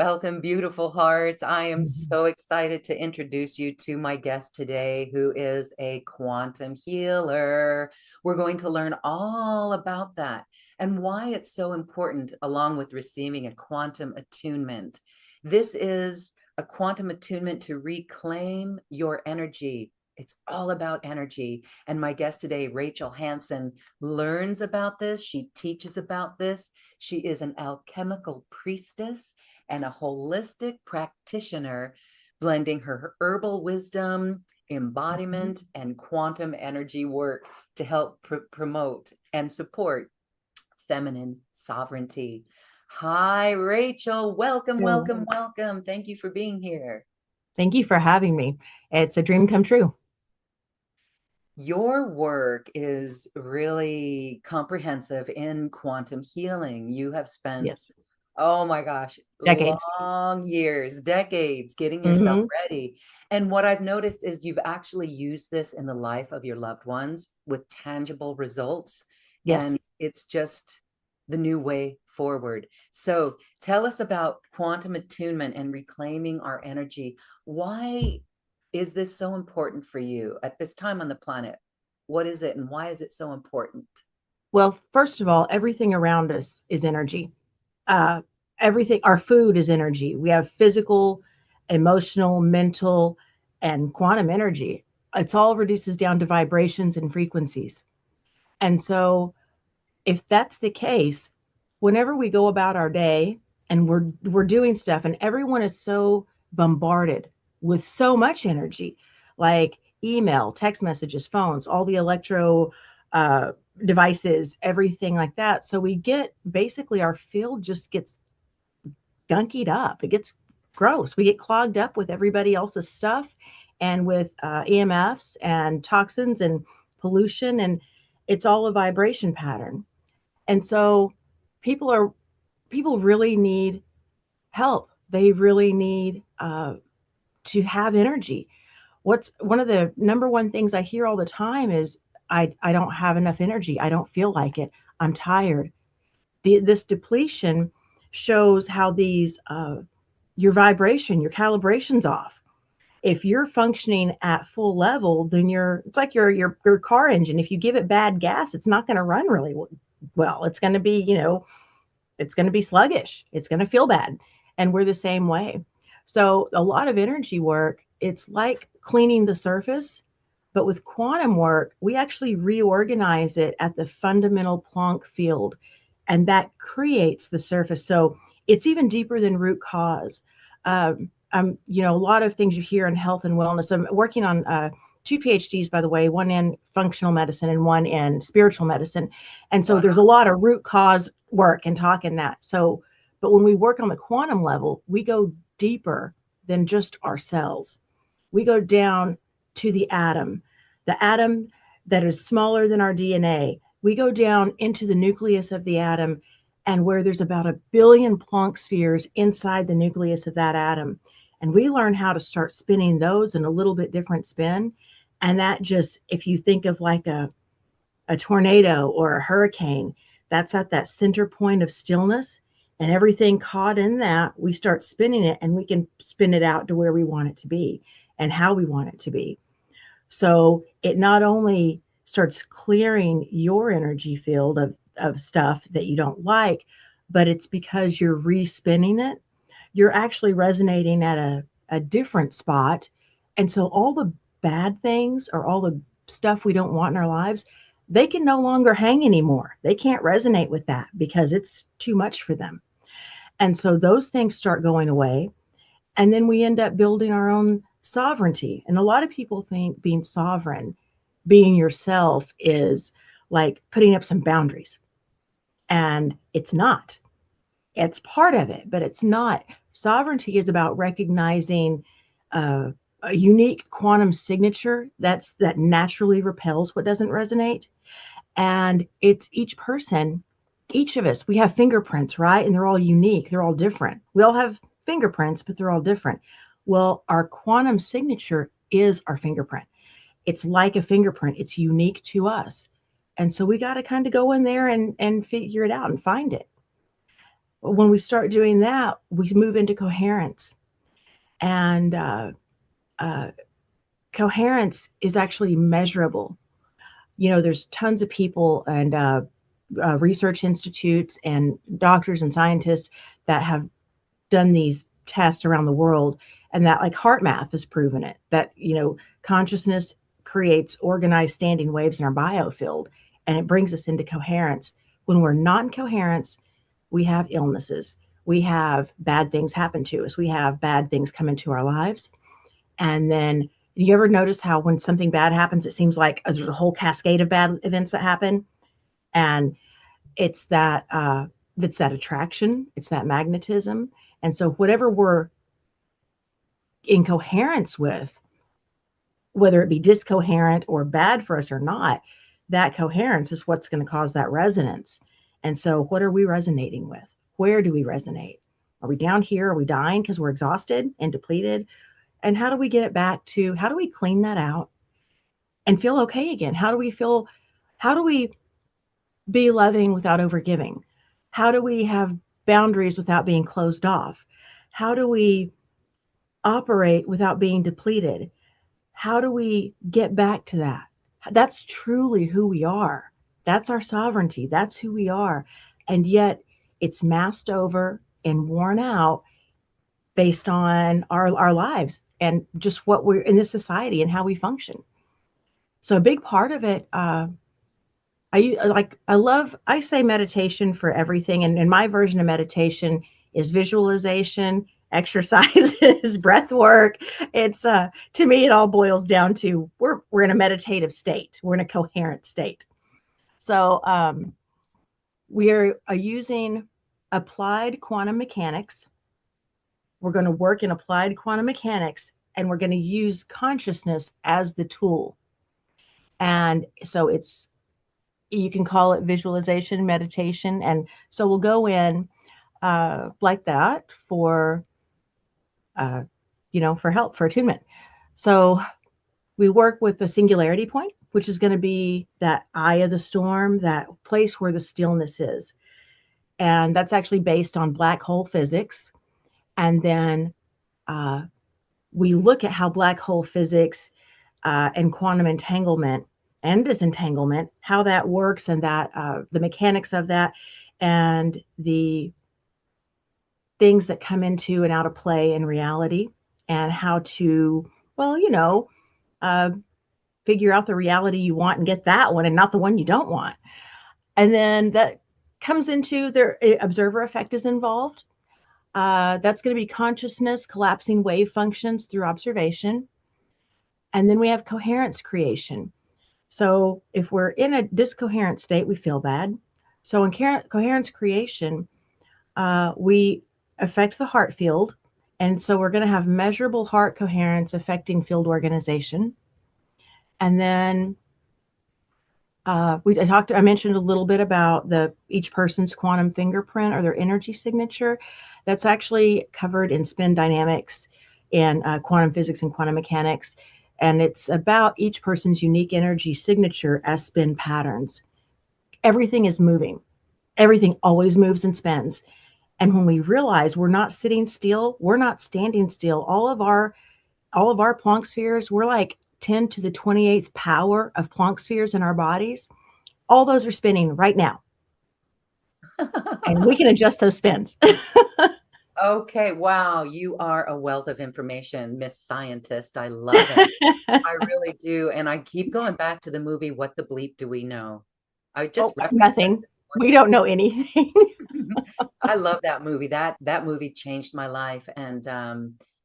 Welcome, beautiful hearts. I am Mhm. so excited to introduce you to my guest today, who is a quantum healer. We're going to learn all about that and why it's so important, along with receiving a quantum attunement. This is a quantum attunement to reclaim your energy. It's all about energy. And my guest today, Rachel Hansen, learns about this. She teaches about this. She is an alchemical priestess and a holistic practitioner, blending her herbal wisdom, Mhm. embodiment, and quantum energy work to help promote and support feminine sovereignty. Hi, Rachel. Welcome, So, welcome, welcome. Thank you for being here. thank you for having me. It's a dream come true. Your work is really comprehensive in quantum healing. You have spent, Yes, oh my gosh, decades. long years, decades getting yourself Hmm. ready. And what I've noticed is you've actually used this in the life of your loved ones with tangible results. Yes. And it's just the new way forward. So tell us about quantum attunement and reclaiming our energy. Why is this so important for you at this time on the planet? What is it and why is it so important? Well, first of all, everything around us is energy. Uh, Everything, our food is energy. We have physical, emotional, mental, and quantum energy. It's all reduces down to vibrations and frequencies. And so, if that's the case, whenever we go about our day and we're doing stuff and everyone is so bombarded with so much energy, like email, text messages, phones, all the electro uh, devices, everything like that. So we get basically our field just gets gunkied up. It gets gross. We get clogged up with everybody else's stuff and with EMFs and toxins and pollution, and it's all a vibration pattern. And so people are people really need help. They really need to have energy. What's one of the number one things I hear all the time is I don't have enough energy. I don't feel like it. I'm tired. This depletion shows how these your vibration, your calibration's off. If you're functioning at full level, then it's like your car engine. If you give it bad gas, it's not going to run really well. It's going to be, it's going to be sluggish. It's going to feel bad. And we're the same way. So, a lot of energy work, it's like cleaning the surface, but with quantum work, we actually reorganize it at the fundamental Planck field, and that creates the surface. So, it's even deeper than root cause. A lot of things you hear in health and wellness. I'm working on two PhDs, by the way, one in functional medicine and one in spiritual medicine. And so Wow. there's a lot of root cause work and talk in that. So, but when we work on the quantum level, we go deeper than just our cells. We go down to the atom that is smaller than our DNA. We go down into the nucleus of the atom, and where there's about 1 billion Planck spheres inside the nucleus of that atom. And we learn how to start spinning those in a little bit different spin. And that just, if you think of like a tornado or a hurricane, that's at that center point of stillness. And everything caught in that, we start spinning it and we can spin it out to where we want it to be and how we want it to be. So it not only starts clearing your energy field of stuff that you don't like, but it's because you're respinning it. You're actually resonating at a different spot. And so all the bad things or all the stuff we don't want in our lives, they can no longer hang anymore. They can't resonate with that because it's too much for them. And so those things start going away. And then we end up building our own sovereignty. And a lot of people think being sovereign, being yourself, is like putting up some boundaries. And it's not. It's part of it, but it's not. Sovereignty is about recognizing a unique quantum signature that naturally repels what doesn't resonate. And it's each person, each of us, we have fingerprints, right? And they're all unique, they're all different. We all have fingerprints, but they're all different. Well, our quantum signature is our fingerprint. It's like a fingerprint, it's unique to us. And so we got to kind of go in there and figure it out and find it. When we start doing that, we move into coherence. And uh, coherence is actually measurable. There's tons of people and research institutes and doctors and scientists that have done these tests around the world, and that like heart math has proven it, that consciousness creates organized standing waves in our biofield, and it brings us into coherence. When we're not in coherence, we have illnesses, we have bad things happen to us, we have bad things come into our lives. And then you ever notice how when something bad happens, it seems like there's a whole cascade of bad events that happen? And it's that attraction, it's that magnetism. And so whatever we're in coherence with, whether it be discoherent or bad for us or not, that coherence is what's going to cause that resonance. And so what are we resonating with? Where do we resonate? Are we down here? Are we dying because we're exhausted and depleted? And how do we get it back to, how do we clean that out and feel okay again? How do we be loving without overgiving? How do we have boundaries without being closed off? How do we operate without being depleted? How do we get back to that? That's truly who we are. That's our sovereignty. That's who we are. And yet it's masked over and worn out based on our lives and just what we're in this society and how we function. So a big part of it, I say meditation for everything. And my version of meditation is visualization, exercises, breath work. It's to me, it all boils down to we're in a meditative state. We're in a coherent state. So we're using applied quantum mechanics. We're going to work in applied quantum mechanics, and we're going to use consciousness as the tool. And so you can call it visualization, meditation. And so we'll go in like that for, for help, for attunement. So we work with the singularity point, which is going to be that eye of the storm, that place where the stillness is. And that's actually based on black hole physics. And then we look at how black hole physics and quantum entanglement and disentanglement, how that works, and that the mechanics of that, and the things that come into and out of play in reality, and how to, uh, figure out the reality you want and get that one and not the one you don't want. And then that comes into their observer effect is involved. That's going to be consciousness collapsing wave functions through observation. And then we have coherence creation. So if we're in a discoherent state, we feel bad. So in coherence creation, we affect the heart field. And so we're going to have measurable heart coherence affecting field organization. And then I mentioned a little bit about each person's quantum fingerprint or their energy signature. That's actually covered in spin dynamics and quantum physics and quantum mechanics. And it's about each person's unique energy signature as spin patterns. Everything is moving. Everything always moves and spins. And when we realize we're not sitting still, we're not standing still. All of our Planck spheres, we're like 10 to the 28th power of Planck spheres in our bodies. All those are spinning right now. And we can adjust those spins. Okay, wow, you are a wealth of information, Miss Scientist. I love it. I really do. And I keep going back to the movie, What the Bleep Do We Know? I just referenced that Nothing. this We don't know anything. morning. I love that movie. That movie changed my life. And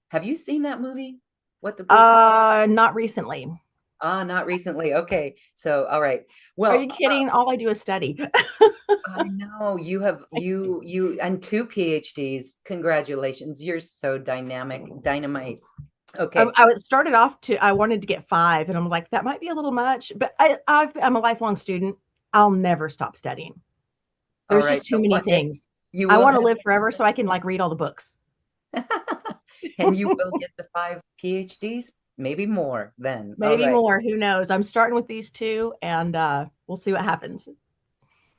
have you seen that movie? What the Bleep? Not recently. Not recently. Okay. So, all right. Are Well, you kidding? All I do is study. I know you have you and two PhDs. Congratulations. You're so dynamite. Okay. I started off I wanted to get 5, and I was like, that might be a little much, but I'm a lifelong student. I'll never stop studying. All There's right. just too So many one day things. you I will want to have live forever so I can like read all the books. and you will get the 5 PhDs, maybe more then. All Maybe right. more. Who knows? I'm starting with these 2, and we'll see what happens.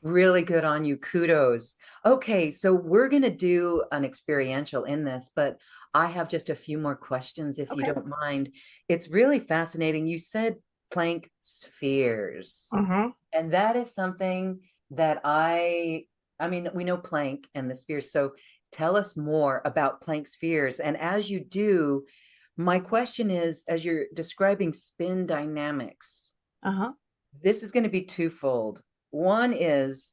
Really good on you. Kudos. Okay, so we're going to do an experiential in this, but I have just a few more questions if you Okay. don't mind. It's really fascinating. You said Planck spheres, Mm-hmm. and that is something that I mean, we know Planck and the spheres. So tell us more about Planck spheres. And as you do, my question is, as you're describing spin dynamics, Uh-huh. this is going to be twofold. One is,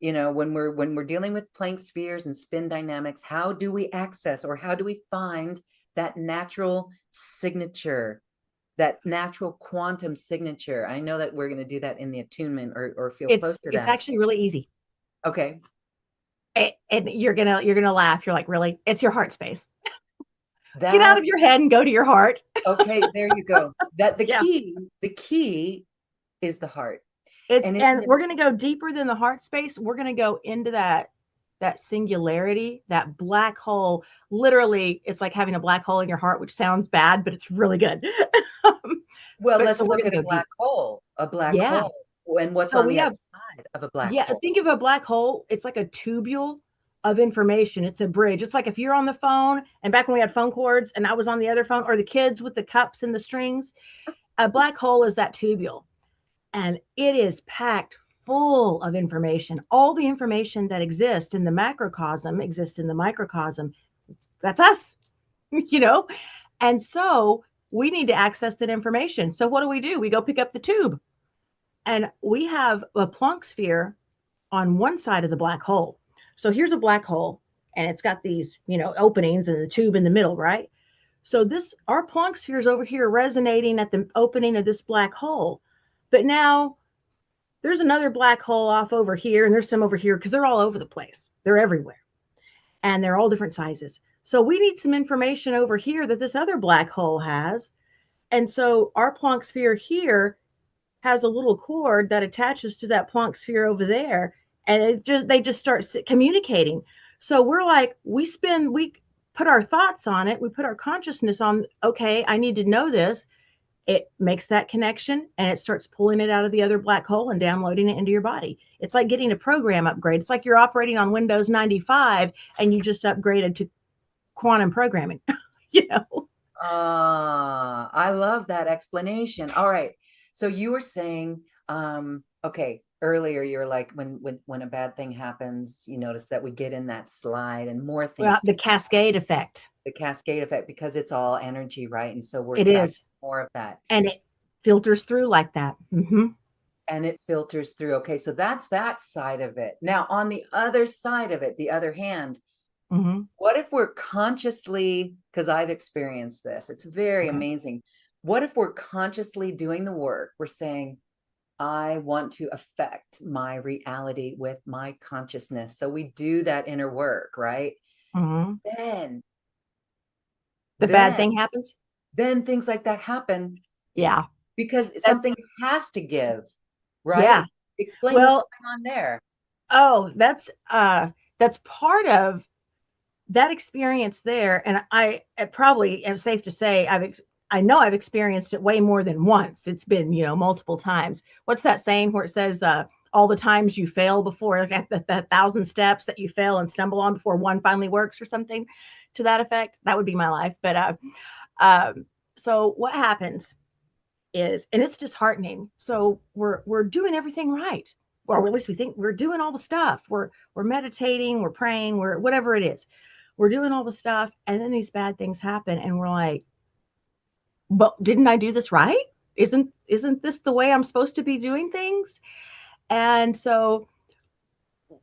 when we're dealing with Planck spheres and spin dynamics, how do we access or how do we find that natural signature, that natural quantum signature? I know that we're going to do that in the attunement or feel It's close to it's that. actually really easy. Okay. And you're gonna laugh. You're like, really? It's your heart space. Get out of That's your head and go to your heart. okay. There you go. That Yeah. the key is the heart. It's And isn't and it we're gonna go deeper than the heart space. We're gonna go into that singularity, that black hole. Literally, it's like having a black hole in your heart, which sounds bad, but it's really good. well, But so let's we're look gonna at a go black deep. hole, a black Yeah. hole. And what's So on we the other have side of a black Yeah, hole? think of a black hole. It's like a tubule of information. It's a bridge. It's like if you're on the phone, and back when we had phone cords and I was on the other phone, or the kids with the cups and the strings, a black hole is that tubule. And it is packed full of information. All the information that exists in the macrocosm exists in the microcosm. That's us, you know? And so we need to access that information. So what do? We go pick up the tube. And we have a Planck sphere on one side of the black hole. So here's a black hole, and it's got these, openings and the tube in the middle, right? So this our Planck sphere is over here resonating at the opening of this black hole. But now there's another black hole off over here, and there's some over here because they're all over the place. They're everywhere, and they're all different sizes. So we need some information over here that this other black hole has. And so our Planck sphere here has a little cord that attaches to that Planck sphere over there, and they just start communicating. So we're like, we put our thoughts on it, we put our consciousness on. Okay, I need to know this. It makes that connection, and it starts pulling it out of the other black hole and downloading it into your body. It's like getting a program upgrade. It's like you're operating on Windows 95 and you just upgraded to quantum programming. you know I love that explanation. All right. So you were saying, okay, earlier you were like, when a bad thing happens, you notice that we get in that slide and more well, things, the cascade effect. the cascade effect, because it's all energy, right? And so we're It attracting is, more of that. and it filters through like that. And it filters through. Okay, so that's that side of it. Now, on the other side of it, the other hand, Mm-hmm. what if we're consciously, because I've experienced this, it's very Okay. amazing. What if we're consciously doing the work? We're saying, I want to affect my reality with my consciousness. So we do that inner work, right? Mm-hmm. Then, The bad then, thing happens. then things like that happen Yeah. because That, something has to give, yeah. right? Explain what's Well, going on there. oh, that's part of that experience there, and I probably am safe to say I know I've experienced it way more than once. It's been, multiple times. What's that saying where it says all the times you fail before, like at the thousand steps that you fail and stumble on before one finally works, or something to that effect? That would be my life. But um, so what happens is, and it's disheartening. So we're doing everything right, or at least we think we're doing all the stuff. We're meditating, we're praying, we're whatever it is. We're doing all the stuff, and then these bad things happen, and we're like, "But didn't I do this right? Isn't this the way I'm supposed to be doing things?" And so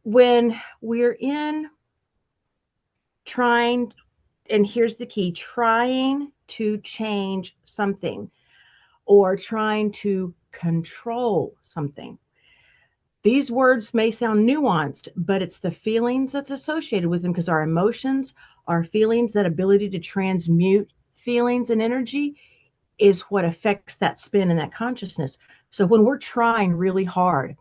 when we're in trying, and here's the key, trying to change something or trying to control something. These words may sound nuanced, but it's the feelings that's associated with them, because our emotions, our feelings, that ability to transmute feelings and energy is what affects that spin and that consciousness. So when we're trying really hard,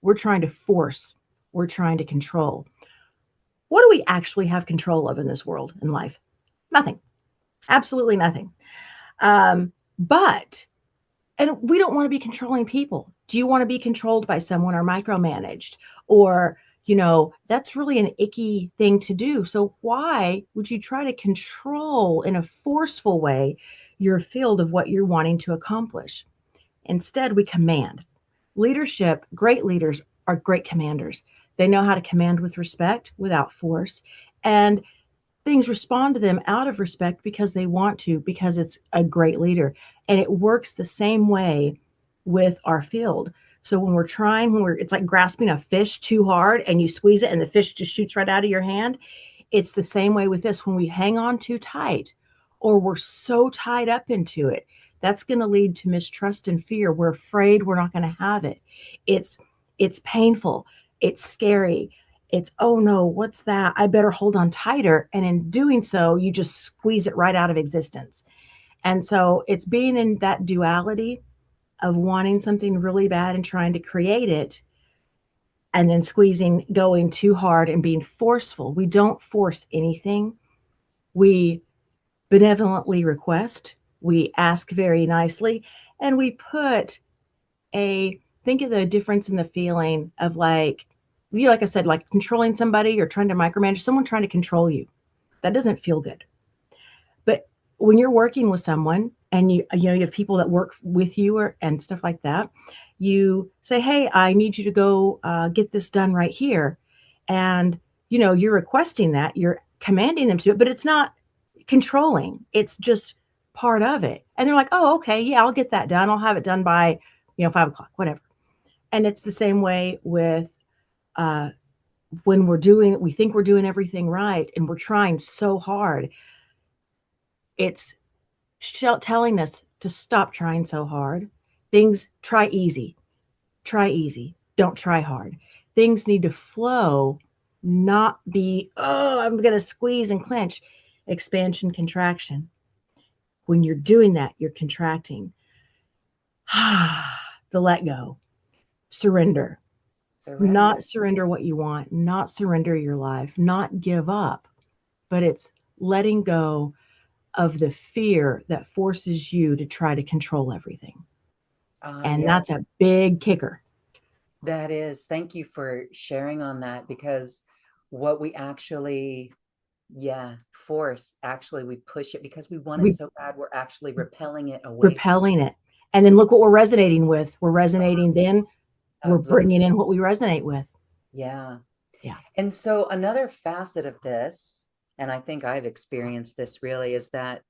we're trying to force, we're trying to control. What do we actually have control of in this world, in life? Nothing. Absolutely nothing. But and we don't want to be controlling people. Do you want to be controlled by someone or micromanaged? Or, that's really an icky thing to do. So why would you try to control in a forceful way your field of what you're wanting to accomplish? Instead, we command. Leadership, great leaders are great commanders. They know how to command with respect, without force. And things respond to them out of respect because they want to, because it's a great leader. And it works the same way with our field. So when it's like grasping a fish too hard and you squeeze it and the fish just shoots right out of your hand. It's the same way with this. When we hang on too tight or we're so tied up into it, that's going to lead to mistrust and fear. We're afraid we're not going to have it. It's it's painful. It's scary. It's, oh no, what's that? I better hold on tighter. And in doing so, you just squeeze it right out of existence. And so it's being in that duality of wanting something really bad and trying to create it, and then squeezing, going too hard and being forceful. We don't force anything. We benevolently request, we ask very nicely, and we put think of the difference in the feeling of like I said, like controlling somebody or trying to micromanage someone, trying to control you. That doesn't feel good. But when you're working with someone and you have people that work with you and stuff like that, you say, hey, I need you to go get this done right here. And, you're requesting that, you're commanding them to it, but it's not controlling. It's just part of it. And they're like, oh, okay, yeah, I'll get that done. I'll have it done by, 5 o'clock, whatever. And it's the same way with uh, when we think we're doing everything right and we're trying so hard. It's telling us to stop trying so hard. Try easy. Try easy. Don't try hard. Things need to flow, not be, oh, I'm going to squeeze and clench. Expansion, contraction. When you're doing that, you're contracting. The let go. Surrender. Surrender. Not surrender what you want, not surrender your life, not give up, but it's letting go of the fear that forces you to try to control everything. And Yes, that's a big kicker. that is. Thank you for sharing on that because what we actually, yeah, force, actually, we push it because we want it We so bad, we're actually repelling it away from repelling it. And then look what we're resonating with. We're resonating then, we're of, bringing in what we resonate with. yeah. Yeah. And so another facet of this, and I think I've experienced this really, is that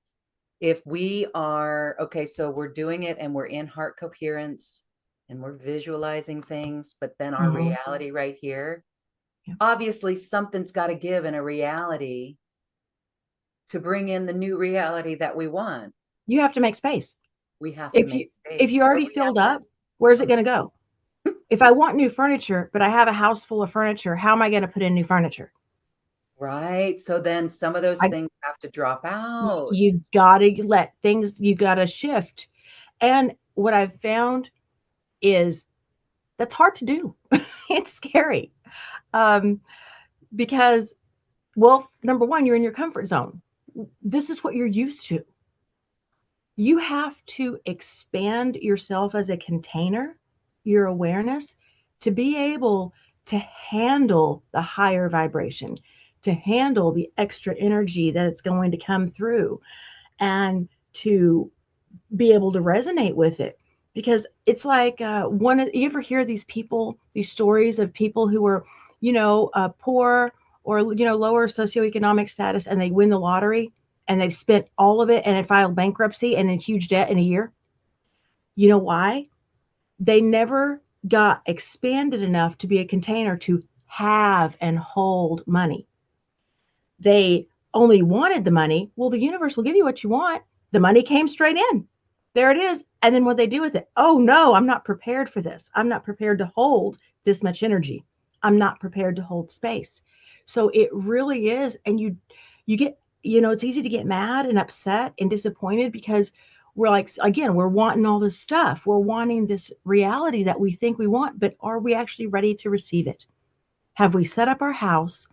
if we are, okay, so we're doing it and we're in heart coherence and we're visualizing things, but then our Mm-hmm. reality right here, Yeah. obviously something's got to give in a reality to bring in the new reality that we want. You have to make space. We have to If you make if you space. So already we have filled up, where's it to, going to go? If I want new furniture, but I have a house full of furniture, how am I going to put in new furniture? right. So then some of those I things have to drop out. You gotta let things, you gotta shift. And what I've found is that's hard to do. It's scary. Um, because, well, number one, you're in your comfort zone. This is what you're used to. You have to expand yourself as a container, your awareness, to be able to handle the higher vibration, to handle the extra energy that's going to come through, and to be able to resonate with it. Because it's like you ever hear these stories of people who are poor or lower socioeconomic status, and they win the lottery and they've spent all of it and have filed bankruptcy and in huge debt in a year. You know why? They never got expanded enough to be a container to have and hold money. They only wanted the money. Well, the universe will give you what you want. The money came straight in. There it is. And then what they do with it? Oh no, I'm not prepared for this. I'm not prepared to hold this much energy. I'm not prepared to hold space. So it really is. And you get, it's easy to get mad and upset and disappointed because we're like, again, we're wanting all this stuff. We're wanting this reality that we think we want, but are we actually ready to receive it? Have we set up our house?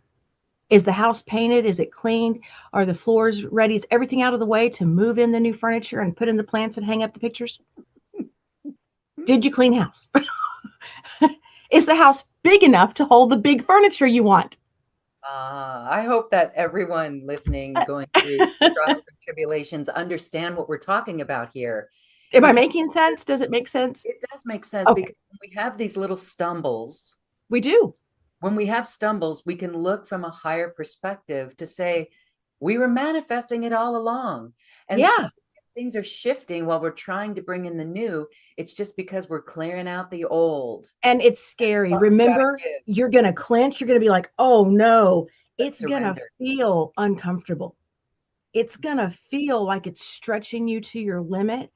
Is the house painted? Is it cleaned? Are the floors ready? Is everything out of the way to move in the new furniture and put in the plants and hang up the pictures? Did you clean house? Is the house big enough to hold the big furniture you want? I hope that everyone listening, going through trials and tribulations, understand what we're talking about here, Am I because making sense? Does it make sense? it does make sense. Okay, Because when we have these little stumbles, we do. we can look from a higher perspective to say, we were manifesting it all along. And so Yeah. things are shifting while we're trying to bring in the new. It's just because we're clearing out the old. And it's And scary. something's got to Remember, give, you're going to clench. You're going to be like, oh no, a it's going to surrender. feel uncomfortable. It's going to feel like it's stretching you to your limit.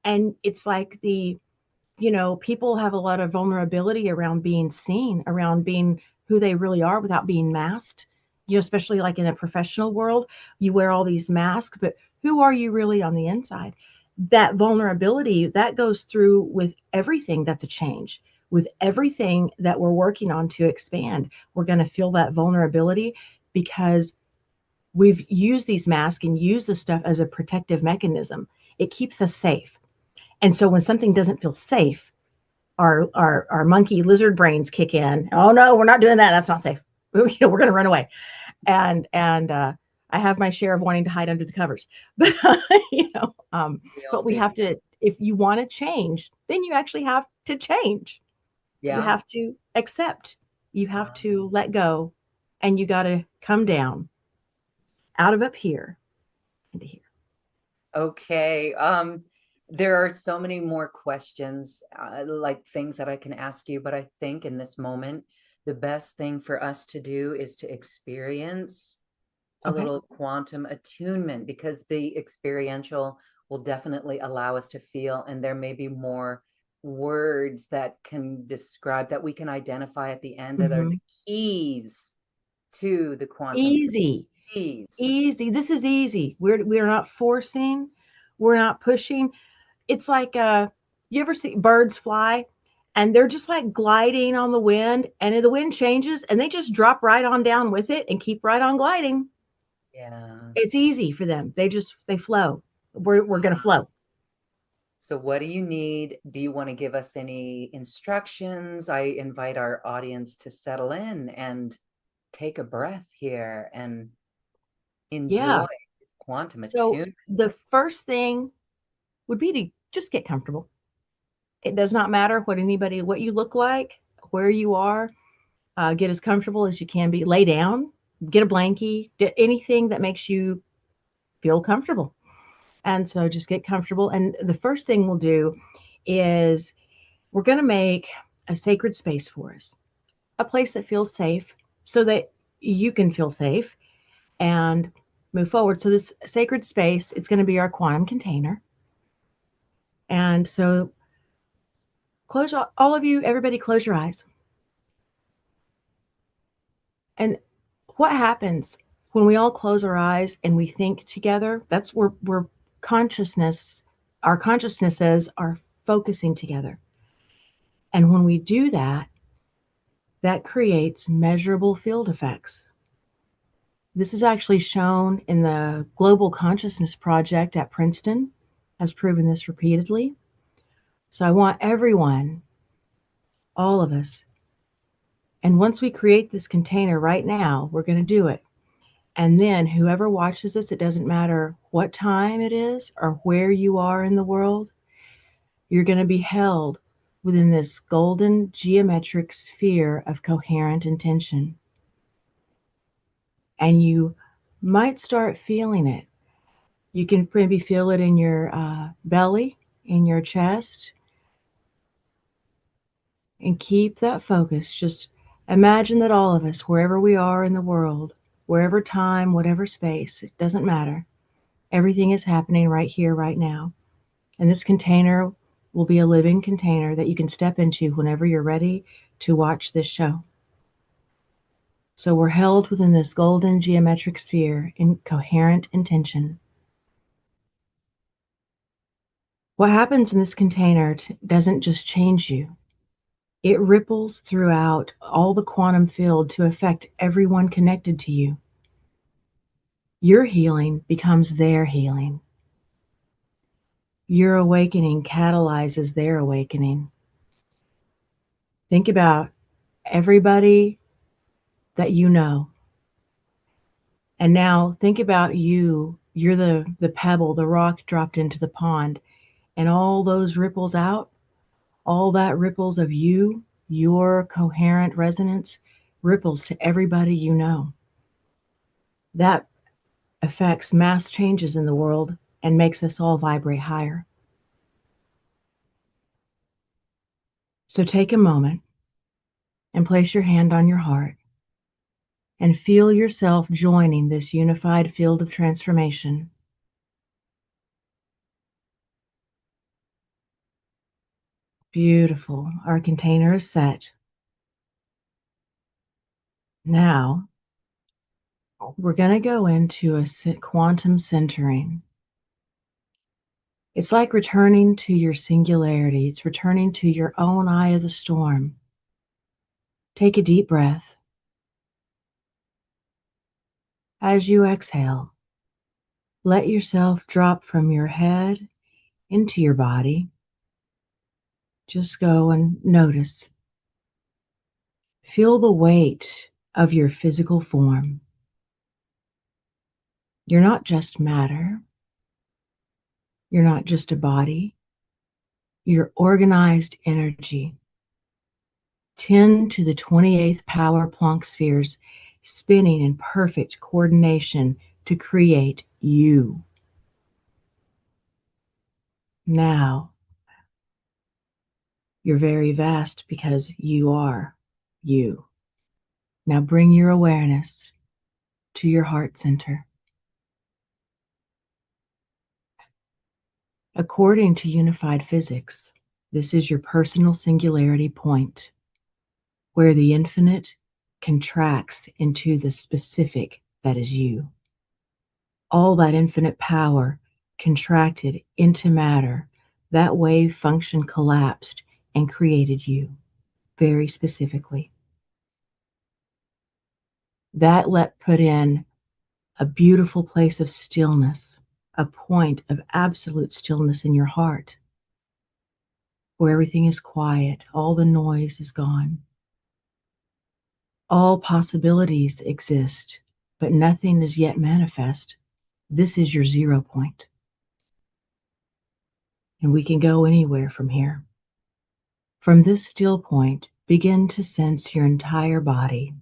And it's like people have a lot of vulnerability around being seen, around being who they really are without being masked. Especially like in the professional world, you wear all these masks, but who are you really on the inside? That vulnerability that goes through with everything that's a change, with everything that we're working on to expand. We're going to feel that vulnerability because we've used these masks and used this stuff as a protective mechanism. It keeps us safe. And so when something doesn't feel safe, our monkey lizard brains kick in. Oh no, we're not doing that. That's not safe. We're going to run away. And I have my share of wanting to hide under the covers, but you know, um, We all but we do. have to. If you want to change, then you actually have to change. You Yeah. have to accept. You have Uh, to let go, and you got to come down out of up here into here. Okay. There are so many more questions, like things that I can ask you, but I think in this moment, the best thing for us to do is to experience a Okay. little quantum attunement, because the experiential will definitely allow us to feel, and there may be more words that can describe, that we can identify at the end, that are Mm-hmm. the keys to the quantum Easy. keys. Easy. This is easy. We're not forcing. We're not pushing. It's like you ever see birds fly and they're just like gliding on the wind and the wind changes and they just drop right on down with it and keep right on gliding. Yeah. It's easy for them. They flow. We're gonna flow. So what do you need? Do you want to give us any instructions? I invite our audience to settle in and take a breath here and Yeah. enjoy quantum So attunement. the first thing would be to just get comfortable. It does not matter what you look like, where you are. Get as comfortable as you can be. Lay down, get a blankie, anything that makes you feel comfortable. And so just get comfortable. And the first thing we'll do is we're going to make a sacred space for us, a place that feels safe so that you can feel safe and move forward. So this sacred space, it's going to be our quantum container. And so close all of you, everybody close your eyes. And what happens when we all close our eyes and we think together? That's where we're consciousness, our consciousnesses are focusing together. And when we do that, that creates measurable field effects. This is actually shown in the Global Consciousness Project at Princeton, has proven this repeatedly. So I want everyone, all of us, and once we create this container right now, we're going to do it. And then whoever watches this, it doesn't matter what time it is or where you are in the world, you're going to be held within this golden geometric sphere of coherent intention. And you might start feeling it. You can maybe feel it in your belly, in your chest, and keep that focus. Just imagine that all of us, wherever we are in the world, wherever time, whatever space, it doesn't matter. Everything is happening right here, right now. And this container will be a living container that you can step into whenever you're ready to watch this show. So we're held within this golden geometric sphere in coherent intention. What happens in this container doesn't just change you. It ripples throughout all the quantum field to affect everyone connected to you. Your healing becomes their healing. Your awakening catalyzes their awakening. Think about everybody that you know. And now think about you. You're the pebble, the rock dropped into the pond, and all those ripples out, all that ripples of you, your coherent resonance, ripples to everybody you know. That affects mass changes in the world and makes us all vibrate higher. So take a moment and place your hand on your heart and feel yourself joining this unified field of transformation. Beautiful. Our container is set. Now, we're going to go into a quantum centering. It's like returning to your singularity. It's returning to your own eye of the storm. Take a deep breath. As you exhale, let yourself drop from your head into your body. Just go and notice. Feel the weight of your physical form. You're not just matter. You're not just a body. You're organized energy. 10 to the 28th power Planck spheres spinning in perfect coordination to create you. Now, you're very vast because you are you. Now bring your awareness to your heart center. According to unified physics, this is your personal singularity point, where the infinite contracts into the specific that is you. All that infinite power contracted into matter. That wave function collapsed and created you, very specifically. That put in a beautiful place of stillness, a point of absolute stillness in your heart, where everything is quiet, all the noise is gone. All possibilities exist, but nothing is yet manifest. This is your 0 point. And we can go anywhere from here. From this still point, begin to sense your entire body.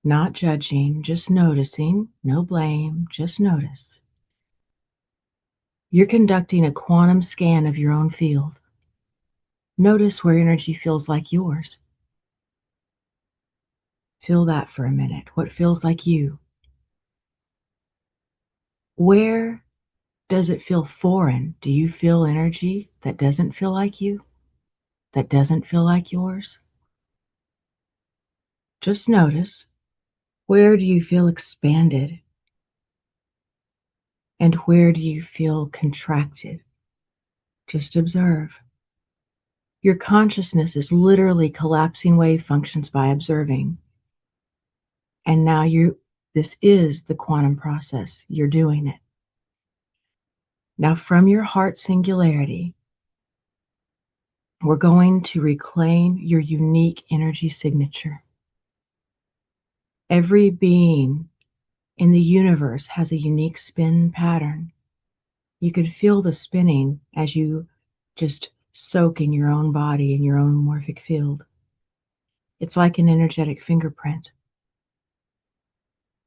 Not judging, just noticing, no blame, just notice. You're conducting a quantum scan of your own field. Notice where energy feels like yours. Feel that for a minute. What feels like you? Where does it feel foreign? Do you feel energy that doesn't feel like you? That doesn't feel like yours? Just notice, where do you feel expanded? And where do you feel contracted? Just observe. Your consciousness is literally collapsing wave functions by observing. And now this is the quantum process. You're doing it. Now from your heart singularity, we're going to reclaim your unique energy signature. Every being in the universe has a unique spin pattern. You could feel the spinning as you just soak in your own body, in your own morphic field. It's like an energetic fingerprint.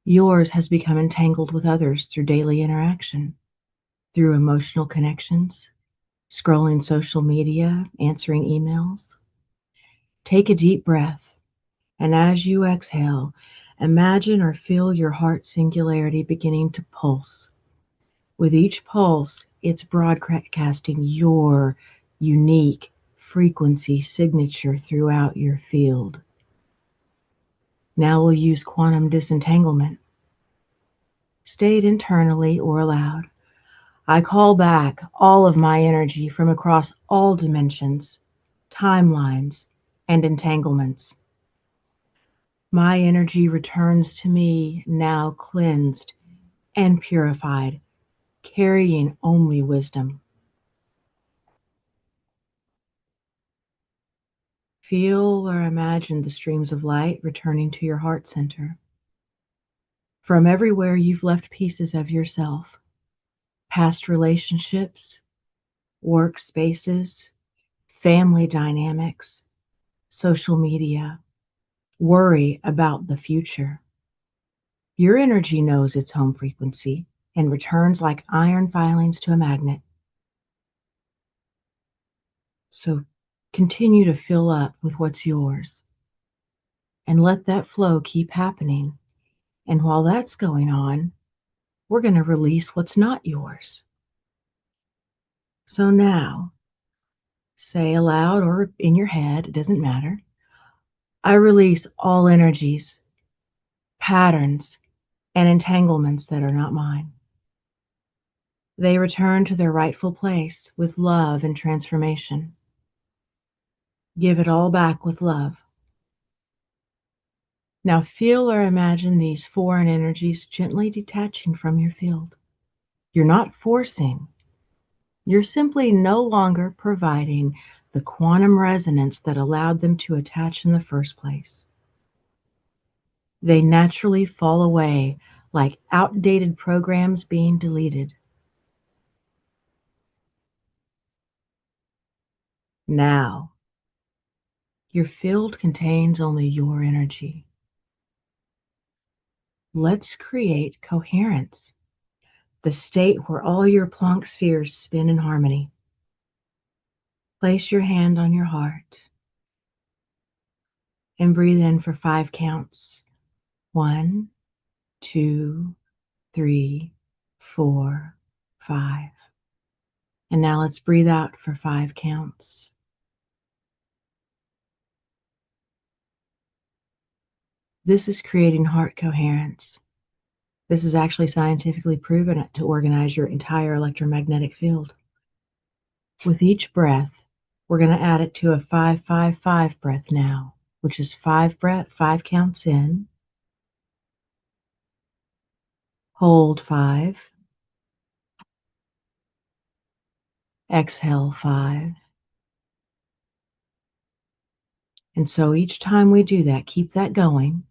Yours has become entangled with others through daily interaction, through emotional connections, scrolling social media, answering emails. Take a deep breath, and as you exhale, imagine or feel your heart singularity beginning to pulse. With each pulse, it's broadcasting your unique frequency signature throughout your field. Now we'll use quantum disentanglement. State internally or aloud. I call back all of my energy from across all dimensions, timelines, and entanglements. My energy returns to me now cleansed and purified carrying only wisdom. Feel or imagine the streams of light returning to your heart center. From everywhere you've left pieces of yourself, past relationships, work spaces, family dynamics, social media, worry about the future. Your energy knows its home frequency and returns like iron filings to a magnet. So continue to fill up with what's yours and let that flow keep happening. And while that's going on, we're going to release what's not yours. So now, say aloud or in your head, it doesn't matter. I release all energies, patterns, and entanglements that are not mine. They return to their rightful place with love and transformation. Give it all back with love. Now feel or imagine these foreign energies gently detaching from your field. You're not forcing. You're simply no longer providing the quantum resonance that allowed them to attach in the first place. They naturally fall away like outdated programs being deleted. Now, your field contains only your energy. Let's create coherence, the state where all your Planck spheres spin in harmony. Place your hand on your heart and breathe in for 5 counts. 1, 2, 3, 4, 5. And now let's breathe out for 5 counts. This is creating heart coherence. This is actually scientifically proven to organize your entire electromagnetic field. With each breath, we're going to add it to a 5-5-5 breath now, which is 5 counts in, hold 5, exhale 5. And so each time we do that, keep that going.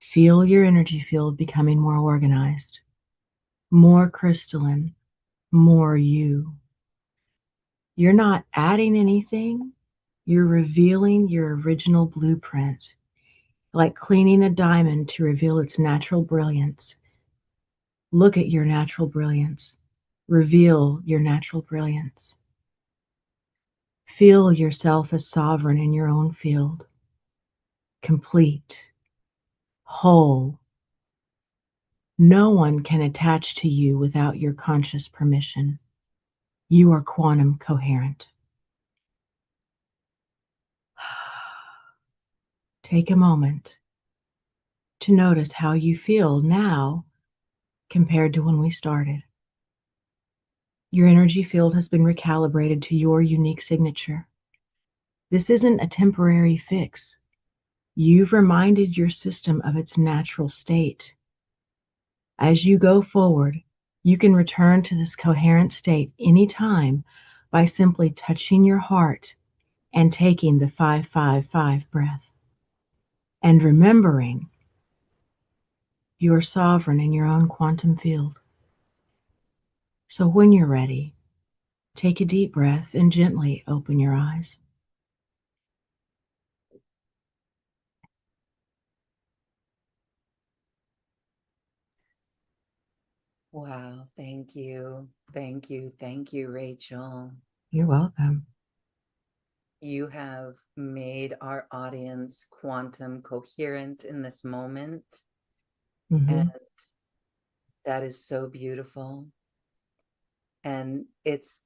Feel your energy field becoming more organized, more crystalline, more you. You're not adding anything. You're revealing your original blueprint, like cleaning a diamond to reveal its natural brilliance. Look at your natural brilliance. Reveal your natural brilliance. Feel yourself as sovereign in your own field, complete, whole. No one can attach to you without your conscious permission. You are quantum coherent. Take a moment to notice how you feel now compared to when we started. Your energy field has been recalibrated to your unique signature. This isn't a temporary fix. You've reminded your system of its natural state. As you go forward, you can return to this coherent state anytime by simply touching your heart and taking the 5-5-5 breath. And remembering you are sovereign in your own quantum field. So when you're ready, take a deep breath and gently open your eyes. Wow. Thank you. Thank you. Thank you, Rachel. You're welcome. You have made our audience quantum coherent in this moment. And Mm-hmm. that is so beautiful. And it's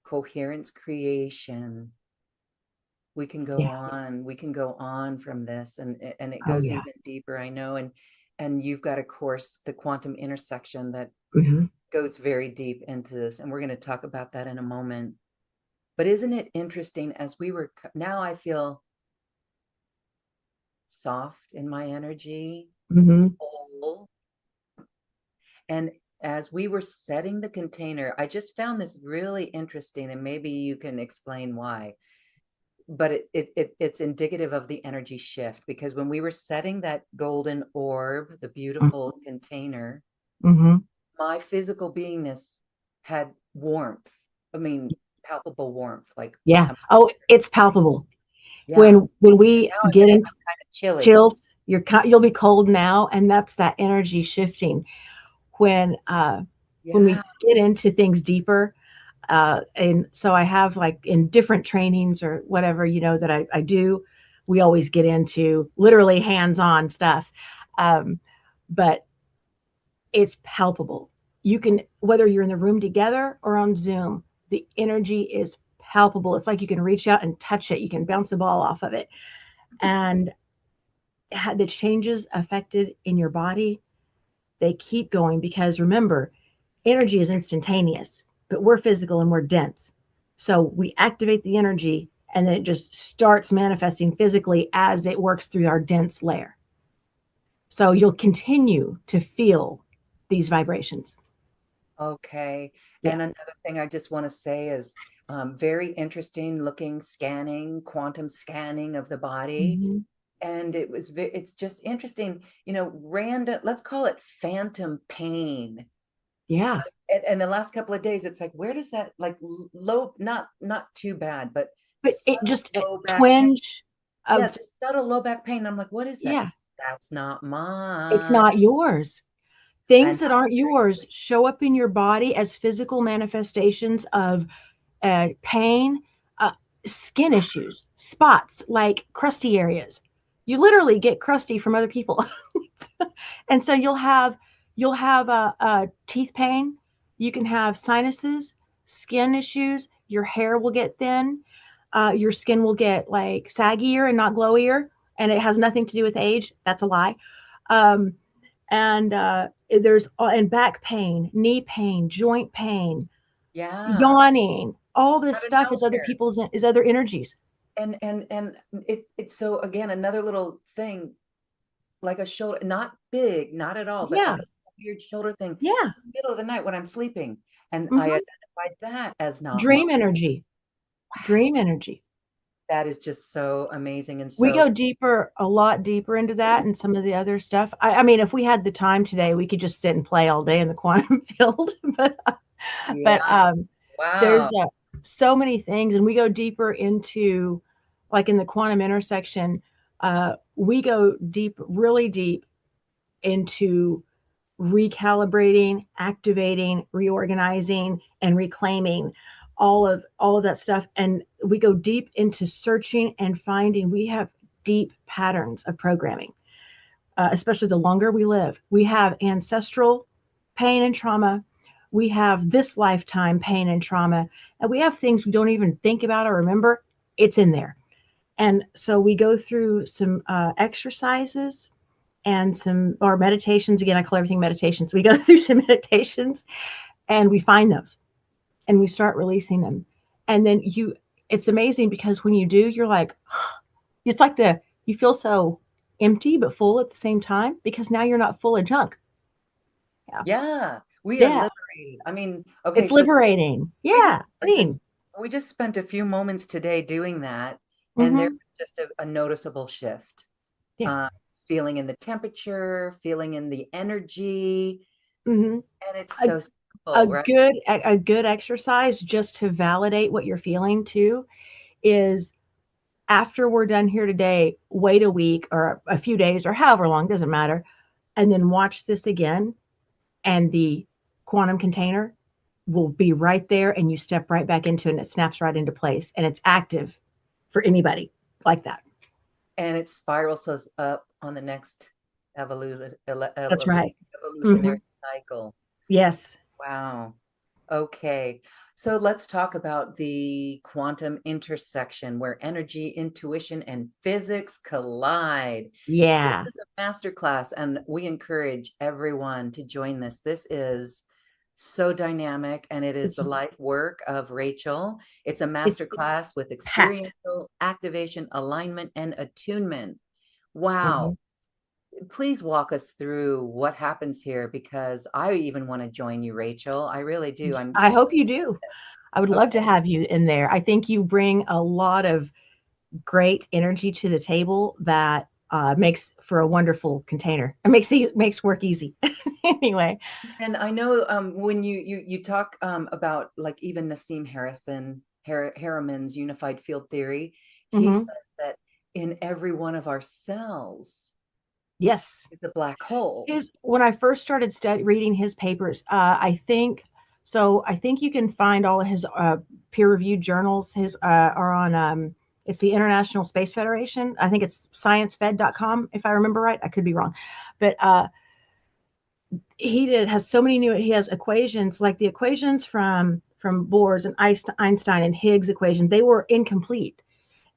coherence creation. Yeah. We can go on from this, and it Oh, goes yeah. even deeper, I know. And you've got a course, the quantum intersection, that Mm-hmm. goes very deep into this, and we're going to talk about that in a moment. But isn't it interesting, as we were now I feel soft in my energy, Mm-hmm. whole, and as we were setting the container, I just found this really interesting, and maybe you can explain why. But it's indicative of the energy shift, because when we were setting that golden orb, the beautiful container, Mm-hmm. my physical beingness had warmth. I mean, palpable warmth. Like, Yeah. I'm Oh, it's palpable. yeah. When we Now get into I'm kind of chilly. chills, you'll be cold now, and that's that energy shifting. When when Yeah. we get into things deeper, and so I have like in different trainings or whatever, that I do, we always get into literally hands-on stuff. Um, but it's palpable. You can, whether you're in the room together or on Zoom, the energy is palpable. It's like you can reach out and touch it. You can bounce the ball off of it. And the changes affected in your body, they keep going because remember, energy is instantaneous, but we're physical and we're dense. So we activate the energy and then it just starts manifesting physically as it works through our dense layer. So you'll continue to feel these vibrations. Okay. Yeah. And another thing I just want to say is very interesting looking scanning, quantum scanning of the body. Mm-hmm. And it's just interesting, random, let's call it phantom pain. Yeah. And the last couple of days, it's like, where does that, like, low, not too bad, but But it subtle just a low back pain. twinge Yeah, of, just subtle low back pain. I'm like, what is that? yeah, That's not it's mine. not yours. Things And that aren't yours show up in your body as physical manifestations of pain, uh, skin issues, spots, like crusty areas. You literally get crusty from other people, and so you'll have a teeth pain. You can have sinuses, skin issues. Your hair will get thin. Your skin will get like saggier and not glowier, and it has nothing to do with age. That's a lie. Um, and there's and back pain, knee pain, joint pain, yeah, yawning. All this out of stuff nowhere. is other energies. And it's so, again, another little thing, like a shoulder, not big, not at all, but Yeah, like a weird shoulder thing in yeah. the middle of the night when I'm sleeping. And I Hmm. identified that as not mine. Dream energy, dream energy. That is just so amazing. And We so, go deeper, a lot deeper into that and some of the other stuff. I mean, if we had the time today, we could just sit and play all day in the quantum field. But yeah, there's wow. so many things, and we go deeper into, like in the quantum intersection, we go deep, really deep into recalibrating, activating, reorganizing, and reclaiming all of that stuff. And we go deep into searching and finding. We have deep patterns of programming, especially the longer we live. We have ancestral pain and trauma. We have this lifetime pain and trauma, and we have things we don't even think about or remember. It's in there. And so we go through some exercises and some or meditations. Again, I call everything meditations. We go through some meditations and we find those and we start releasing them. And then it's amazing because when you do, you're like, it's like you feel so empty but full at the same time because now you're not full of junk. Yeah. Yeah, we are Yeah. liberated. I mean, okay, It's so liberating. we just Yeah. I spent a mean, we just spent a few moments today doing that, and there hmm, was just a noticeable shift. yeah. Uh, Feeling in the temperature, feeling in the energy, Hmm. and it's A, so a simple, right? good exercise just to validate what you're feeling too is after we're done here today, wait a week or a few days or however long, doesn't matter, and then watch this again. And the quantum container will be right there, and you step right back into it, and it snaps right into place, and it's active for anybody like that. And it spirals us up on the next That's right. Hmm. evolutionary cycle. Yes. Wow. Okay. So let's talk about the quantum intersection where energy, intuition, and physics collide. This Yeah. is a masterclass, and we encourage everyone to join this. This is so dynamic, and it is It's the life work of Rachel. It's a it's masterclass with packed. experiential activation, alignment, and attunement. Wow. Mhm. please walk us through what happens here because I even want to join you, Rachel. I really do. I'm I so hope you do. I would love to okay. have you in there. I think you bring a lot of great energy to the table that makes for a wonderful container. It makes work easy. Anyway. And I know when you talk about like even Nassim Harriman's unified field theory, he says Hmm. that in every one of our cells Yes. is a black hole. His When I first started reading his papers, I think so. I think you can find all of his peer-reviewed journals. His are on it's the International Space Federation. I think it's sciencefed.com if I remember right. I could be wrong, but has so many new. He has equations like the equations from Bohr's and Einstein and Higgs equation. They were incomplete,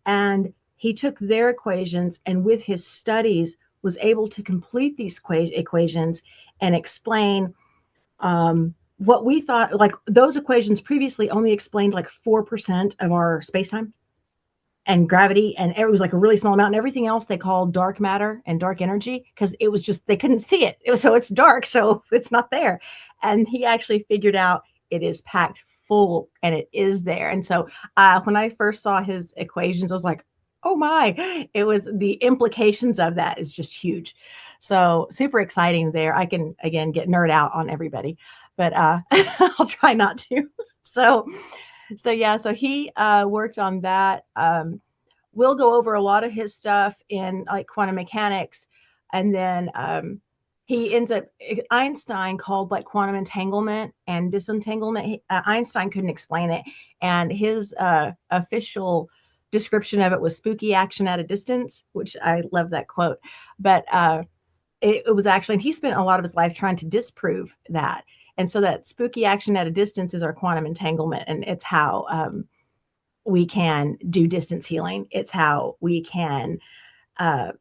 and he took their equations and with his studies was able to complete these equations and explain what we thought, like those equations previously only explained like 4% of our space-time and gravity, and it was like a really small amount, and everything else they called dark matter and dark energy because it was just they couldn't see it. So it's dark, so it's not there. And he actually figured out it is packed full and it is there. And so when I first saw his equations, I was like, oh my, it was the implications of that is just huge. So super exciting there. I can again get nerd out on everybody, but I'll try not to. So yeah, so he worked on that. We'll go over a lot of his stuff in like quantum mechanics, and then he ends up Einstein called like quantum entanglement and disentanglement. Einstein couldn't explain it, and his official description of it was spooky action at a distance, which I love that quote. But it was actually, and he spent a lot of his life trying to disprove that. And so that spooky action at a distance is our quantum entanglement, and it's how we can do distance healing. It's how we can uh,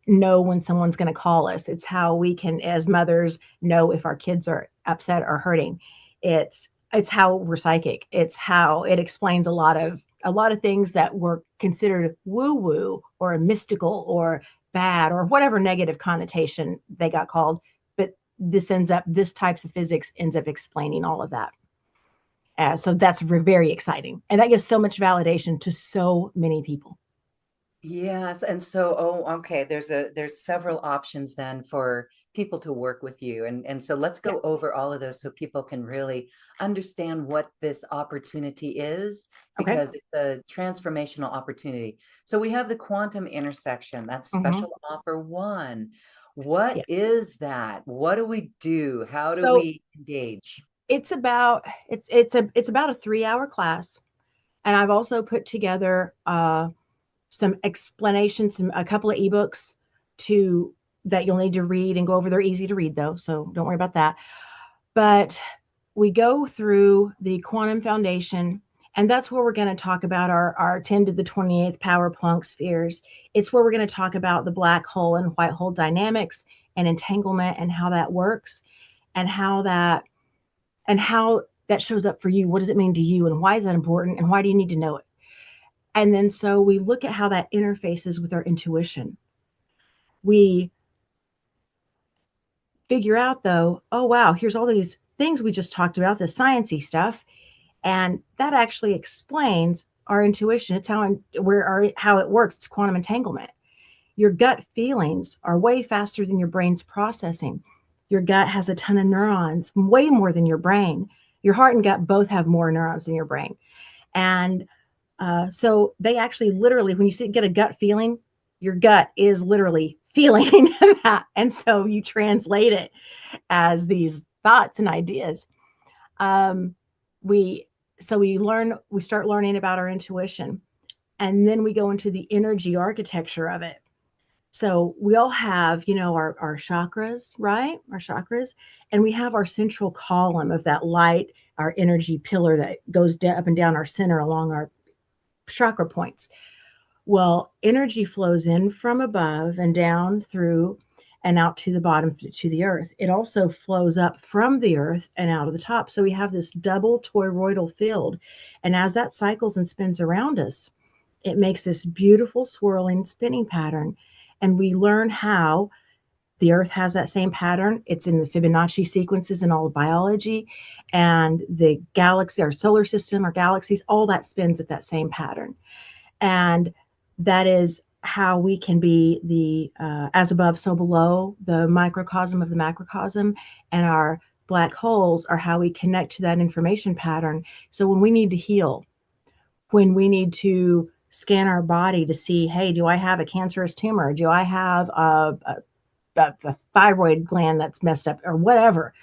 know when someone's going to call us. It's how we can, as mothers, know if our kids are upset or hurting. It's how we're psychic. It's how it explains a lot of things that were considered woo woo or mystical or bad or whatever negative connotation they got called. But this types of physics ends up explaining all of that. So that's very exciting, and that gives so much validation to so many people. Yes, and so okay, there's several options then for people to work with you. And so let's Yeah. go over all of those so people can really understand what this opportunity is Okay. because it's a transformational opportunity. So we have the quantum intersection. That's Hmm. special offer one. What Yeah. is that? What do we do? How do So we engage? it's about a 3 hour class, and I've also put together some explanations, a couple of ebooks to that you'll need to read and go over. They're easy to read though, so don't worry about that. But we go through the quantum foundation, and that's where we're going to talk about our 10 to the 28th power Planck spheres. It's where we're going to talk about the black hole and white hole dynamics and entanglement and how that works and how that shows up for you. What does it mean to you, and why is that important, and why do you need to know it? And then so we look at how that interfaces with our intuition. We figure out though, oh wow, here's all these things we just talked about, the sciencey stuff, and that actually explains our intuition. It's how it works. It's quantum entanglement. Your gut feelings are way faster than your brain's processing. Your gut has a ton of neurons, way more than your brain. Your heart and gut both have more neurons than your brain. And so they actually literally, when you get a gut feeling, your gut is literally feeling that. And so you translate it as these thoughts and ideas. Um, we we start learning about our intuition, and then we go into the energy architecture of it. So we all have, our chakras, right? Our chakras, and we have our central column of that light, our energy pillar that goes up and down our center along our chakra points. Well, energy flows in from above and down through and out to the bottom to the earth. It also flows up from the earth and out of the top. So we have this double toroidal field. And as that cycles and spins around us, it makes this beautiful swirling spinning pattern. And we learn how The Earth has that same pattern. It's in the Fibonacci sequences in all of biology, and the galaxy, our solar system, our galaxies, all that spins at that same pattern. And that is how we can be the as above, so below, the microcosm of the macrocosm, and our black holes are how we connect to that information pattern. So when we need to heal, when we need to scan our body to see, hey, do I have a cancerous tumor? Do I have a thyroid gland that's messed up or whatever?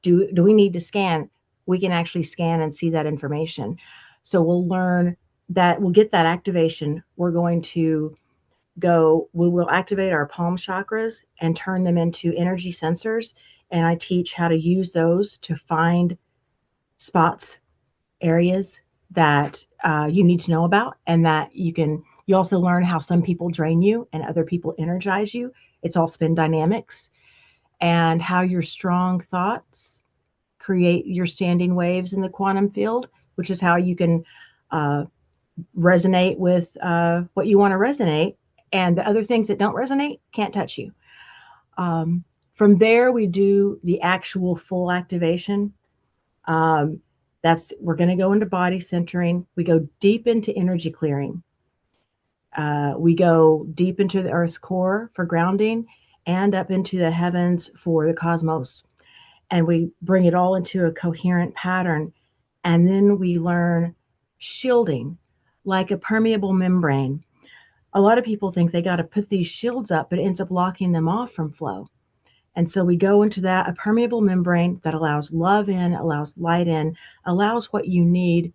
Do we need to scan? We can actually scan and see that information. So we'll learn that, we'll get that activation. We're going to we will activate our palm chakras and turn them into energy sensors. And I teach how to use those to find spots, areas that you need to know about, and that you also learn how some people drain you and other people energize you. It's all spin dynamics, and how your strong thoughts create your standing waves in the quantum field, which is how you can uh, resonate with what you want to resonate, and the other things that don't resonate can't touch you. Um, from there, we do the actual full activation. Um, we're going to go into body centering. We go deep into energy clearing. We go deep into the Earth's core for grounding, and up into the heavens for the cosmos. And we bring it all into a coherent pattern. And then we learn shielding, like a permeable membrane. A lot of people think they got to put these shields up, but it ends up locking them off from flow. And so we go into that, a permeable membrane that allows love in, allows light in, allows what you need,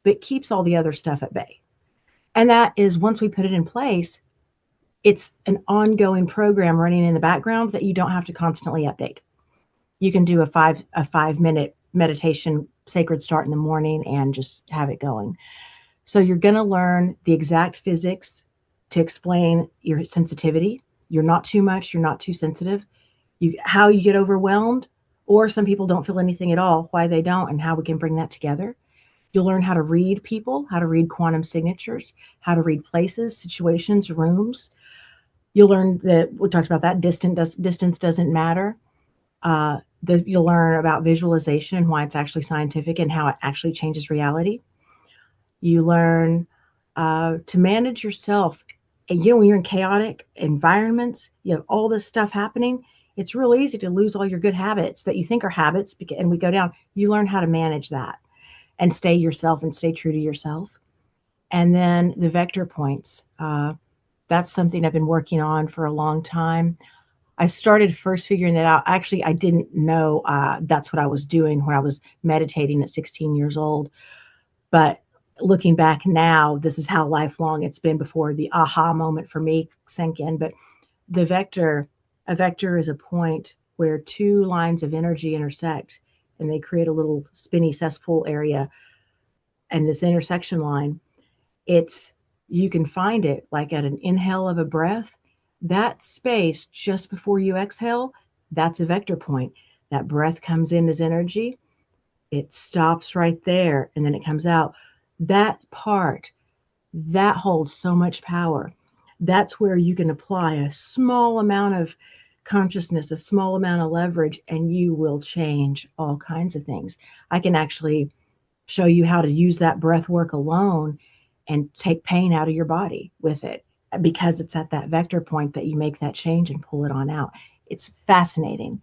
but keeps all the other stuff at bay. And that is, once we put it in place, it's an ongoing program running in the background that you don't have to constantly update. You can do a 5 minute meditation, sacred start in the morning, and just have it going. So you're going to learn the exact physics to explain your sensitivity. You're not too much, you're not too sensitive. How you get overwhelmed, or some people don't feel anything at all, why they don't, and how we can bring that together. You'll learn how to read people, how to read quantum signatures, how to read places, situations, rooms. You'll learn that we talked about that distance doesn't matter. You'll learn about visualization and why it's actually scientific and how it actually changes reality. You learn to manage yourself. And when you're in chaotic environments, you have all this stuff happening. It's real easy to lose all your good habits that you think are habits, and we go down. You learn how to manage that and stay yourself and stay true to yourself. And then the vector points. That's something I've been working on for a long time. I started first figuring that out. Actually, I didn't know that's what I was doing when I was meditating at 16 years old. But looking back now, this is how lifelong it's been before the aha moment for me sank in. But a vector is a point where two lines of energy intersect, and they create a little spinny cesspool area. And this intersection line, you can find it like at an inhale of a breath. That space just before you exhale, that's a vector point. That breath comes in as energy. It stops right there, and then it comes out. That part, that holds so much power. That's where you can apply a small amount of consciousness, a small amount of leverage, and you will change all kinds of things. I can actually show you how to use that breath work alone and take pain out of your body with it, because it's at that vector point that you make that change and pull it on out. It's fascinating.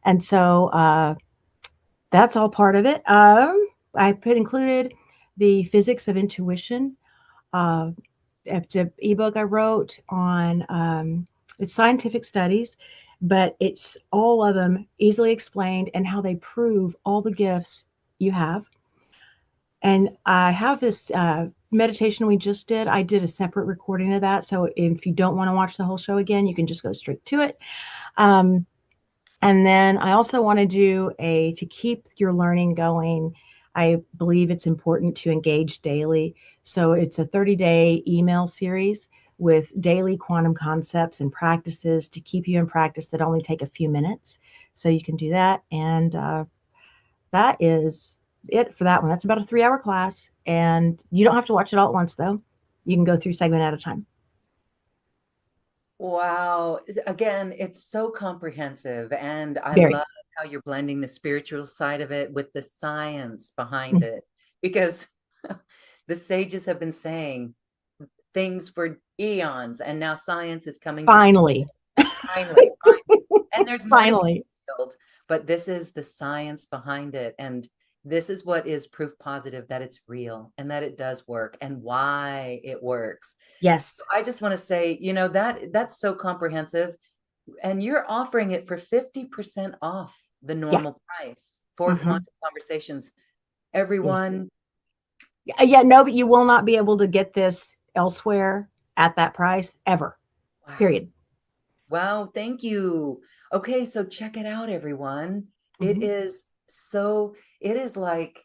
And so that's all part of it. I included the physics of intuition. It's an ebook I wrote on it's scientific studies, but it's all of them easily explained and how they prove all the gifts you have. And I have this meditation we just did. I did a separate recording of that. So if you don't want to watch the whole show again, you can just go straight to it. And then I also want to do to keep your learning going. I believe it's important to engage daily. So it's a 30-day email series with daily quantum concepts and practices to keep you in practice that only take a few minutes. So you can do that. And that is it for that one. That's about a 3-hour class. And you don't have to watch it all at once, though. You can go through segment at a time. Wow. Again, it's so comprehensive. And I Very. love how you're blending the spiritual side of it with the science behind Mm. it. Because the sages have been saying things for eons, and now science is coming to Finally. finally, finally. And there's more to be Finally. revealed, but this is the science behind it. And this is what is proof positive that it's real and that it does work and why it works. Yes. I just want to say, that's so comprehensive. And you're offering it for 50% off the Yeah. normal price for Hmm. Quantum Conversations. Yeah. Everyone, Yeah. No, but you will not be able to get this elsewhere at that price ever. wow. Period. Wow, thank you. Okay, so check it out, everyone. It Hmm. is so, it is like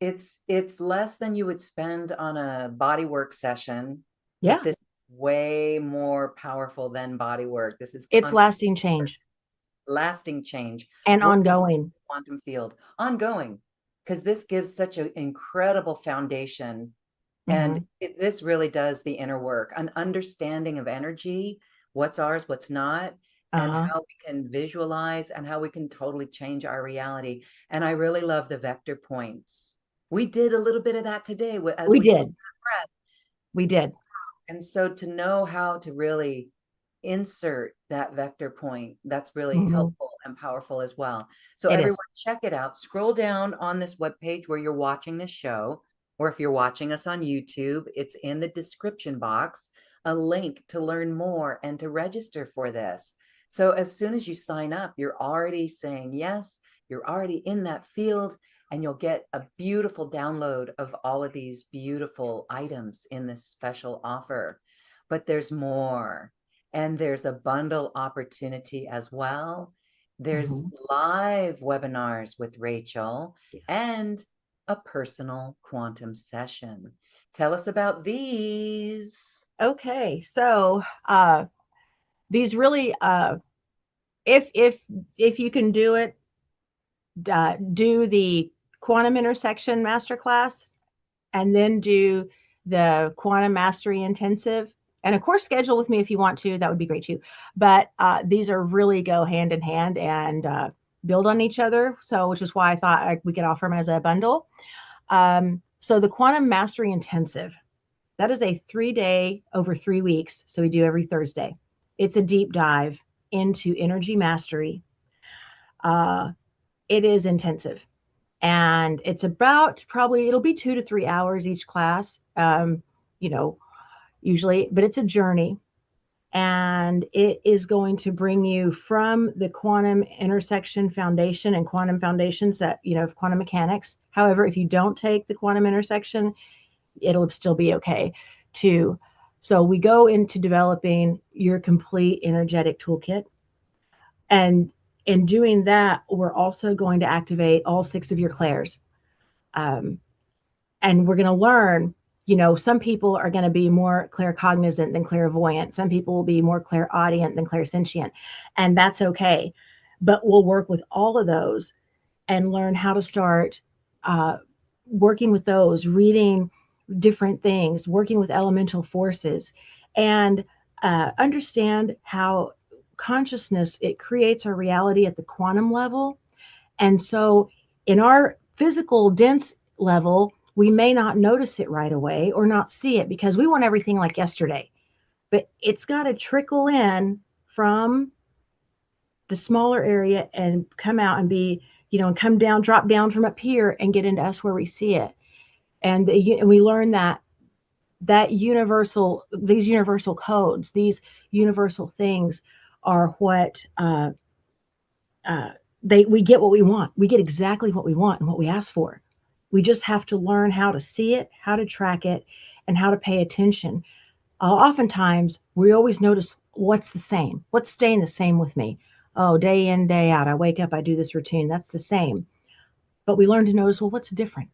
it's less than you would spend on a bodywork session, but Yeah. this is way more powerful than bodywork. This is It's lasting change lasting change, and working in ongoing. the quantum field, ongoing, because this gives such an incredible foundation. And Hmm. this really does the inner work, an understanding of energy, what's ours, what's not, and Uh-huh. how we can visualize and how we can totally change our reality. And I really love the vector points. We did a little bit of that today as We we held did. that breath. We did. And so to know how to really insert that vector point, that's really Hmm. helpful and powerful as well. So It everyone is. check it out. Scroll down on this webpage where you're watching this show, or if you're watching us on YouTube, it's in the description box, a link to learn more and to register for this. So as soon as you sign up, you're already saying yes, you're already in that field, and you'll get a beautiful download of all of these beautiful items in this special offer. But there's more, and there's a bundle opportunity as well. There's Hmm. live webinars with Rachel Yes. and a personal quantum session. Tell us about these. Okay. So these really if you can do it, do the quantum intersection masterclass and then do the quantum mastery intensive. And of course, schedule with me if you want to. That would be great too. But these are really go hand in hand and build on each other. So, which is why I thought we could offer them as a bundle. So, the quantum mastery intensive, that is a 3 day over 3 weeks. So, we do every Thursday. It's a deep dive into energy mastery. Uh, it is intensive and it's about probably it'll be 2 to 3 hours each class, you know, usually, but it's a journey and it is going to bring you from the quantum intersection foundation and quantum foundations that, of quantum mechanics. However, if you don't take the quantum intersection, it'll still be okay too. So we go into developing your complete energetic toolkit. And in doing that, we're also going to activate all 6 of your clairs. Um, and we're going to learn, some people are going to be more claircognizant than clairvoyant. Some people will be more clairaudient than clairsentient. And that's okay. But we'll work with all of those and learn how to start uh, working with those, reading different things, working with elemental forces, and understand how consciousness, it creates our reality at the quantum level. And so in our physical dense level, we may not notice it right away or not see it because we want everything like yesterday. But it's got to trickle in from the smaller area and come out and be, and come down, drop down from up here and get into us where we see it. And we learn that these universal codes, these universal things are what uh, we get what we want. We get exactly what we want and what we ask for. We just have to learn how to see it, how to track it, and how to pay attention. Oftentimes, we always notice what's the same, what's staying the same with me. Oh, day in, day out, I wake up, I do this routine. That's the same. But we learn to notice, well, what's different?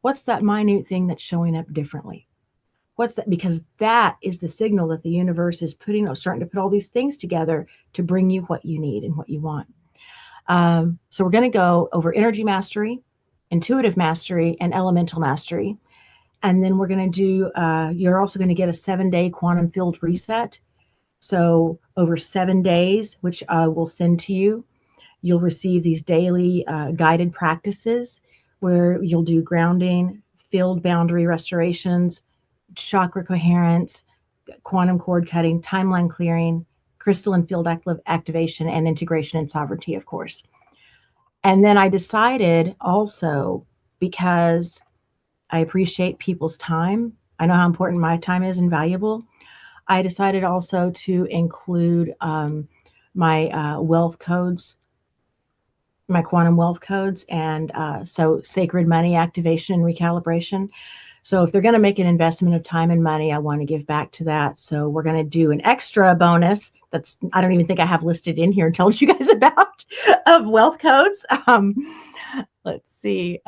What's that minute thing that's showing up differently? What's that? Because that is the signal that the universe is starting to put all these things together to bring you what you need and what you want. So we're going to go over energy mastery, intuitive mastery, and elemental mastery. And then we're going to do, you're also going to get a 7 day quantum field reset. So over 7 days, which I will send to you, you'll receive these daily guided practices where you'll do grounding, field boundary restorations, chakra coherence, quantum cord cutting, timeline clearing, crystalline field activation, and integration and sovereignty, of course. And then I decided also, because I appreciate people's time, I know how important my time is and valuable. I decided also to include my wealth codes, my quantum wealth codes, and so sacred money activation and recalibration. So if they're going to make an investment of time and money, I want to give back to that. So we're going to do an extra bonus that's, I don't even think I have listed in here and told you guys about, of wealth codes. Let's see.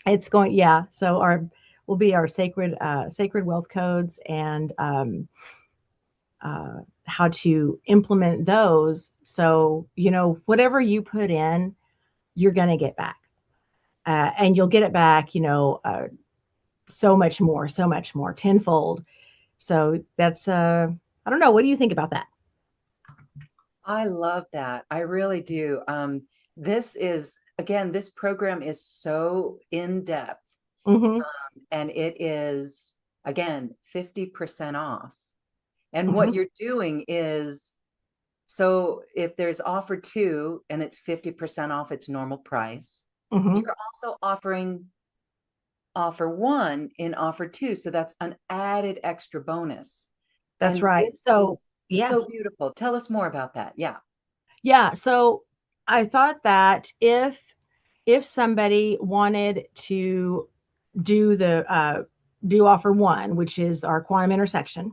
It's going, yeah. So our will be our sacred wealth codes, and how to implement those. So, whatever you put in, you're going to get back. And you'll get it back, so much more, tenfold. So that's, I don't know. What do you think about that? I love that. I really do. This is, again, this program is so in depth, Mm-hmm. and it is, again, 50% off. And what Mm-hmm. you're doing is, so if there's offer two and it's 50% off its normal price, Mm-hmm. you're also offering offer one in offer two. So that's an added extra bonus. That's And right. this is So, yeah. so beautiful. Tell us more about that. Yeah. Yeah. So I thought that if somebody wanted to do the do offer one, which is our quantum intersection,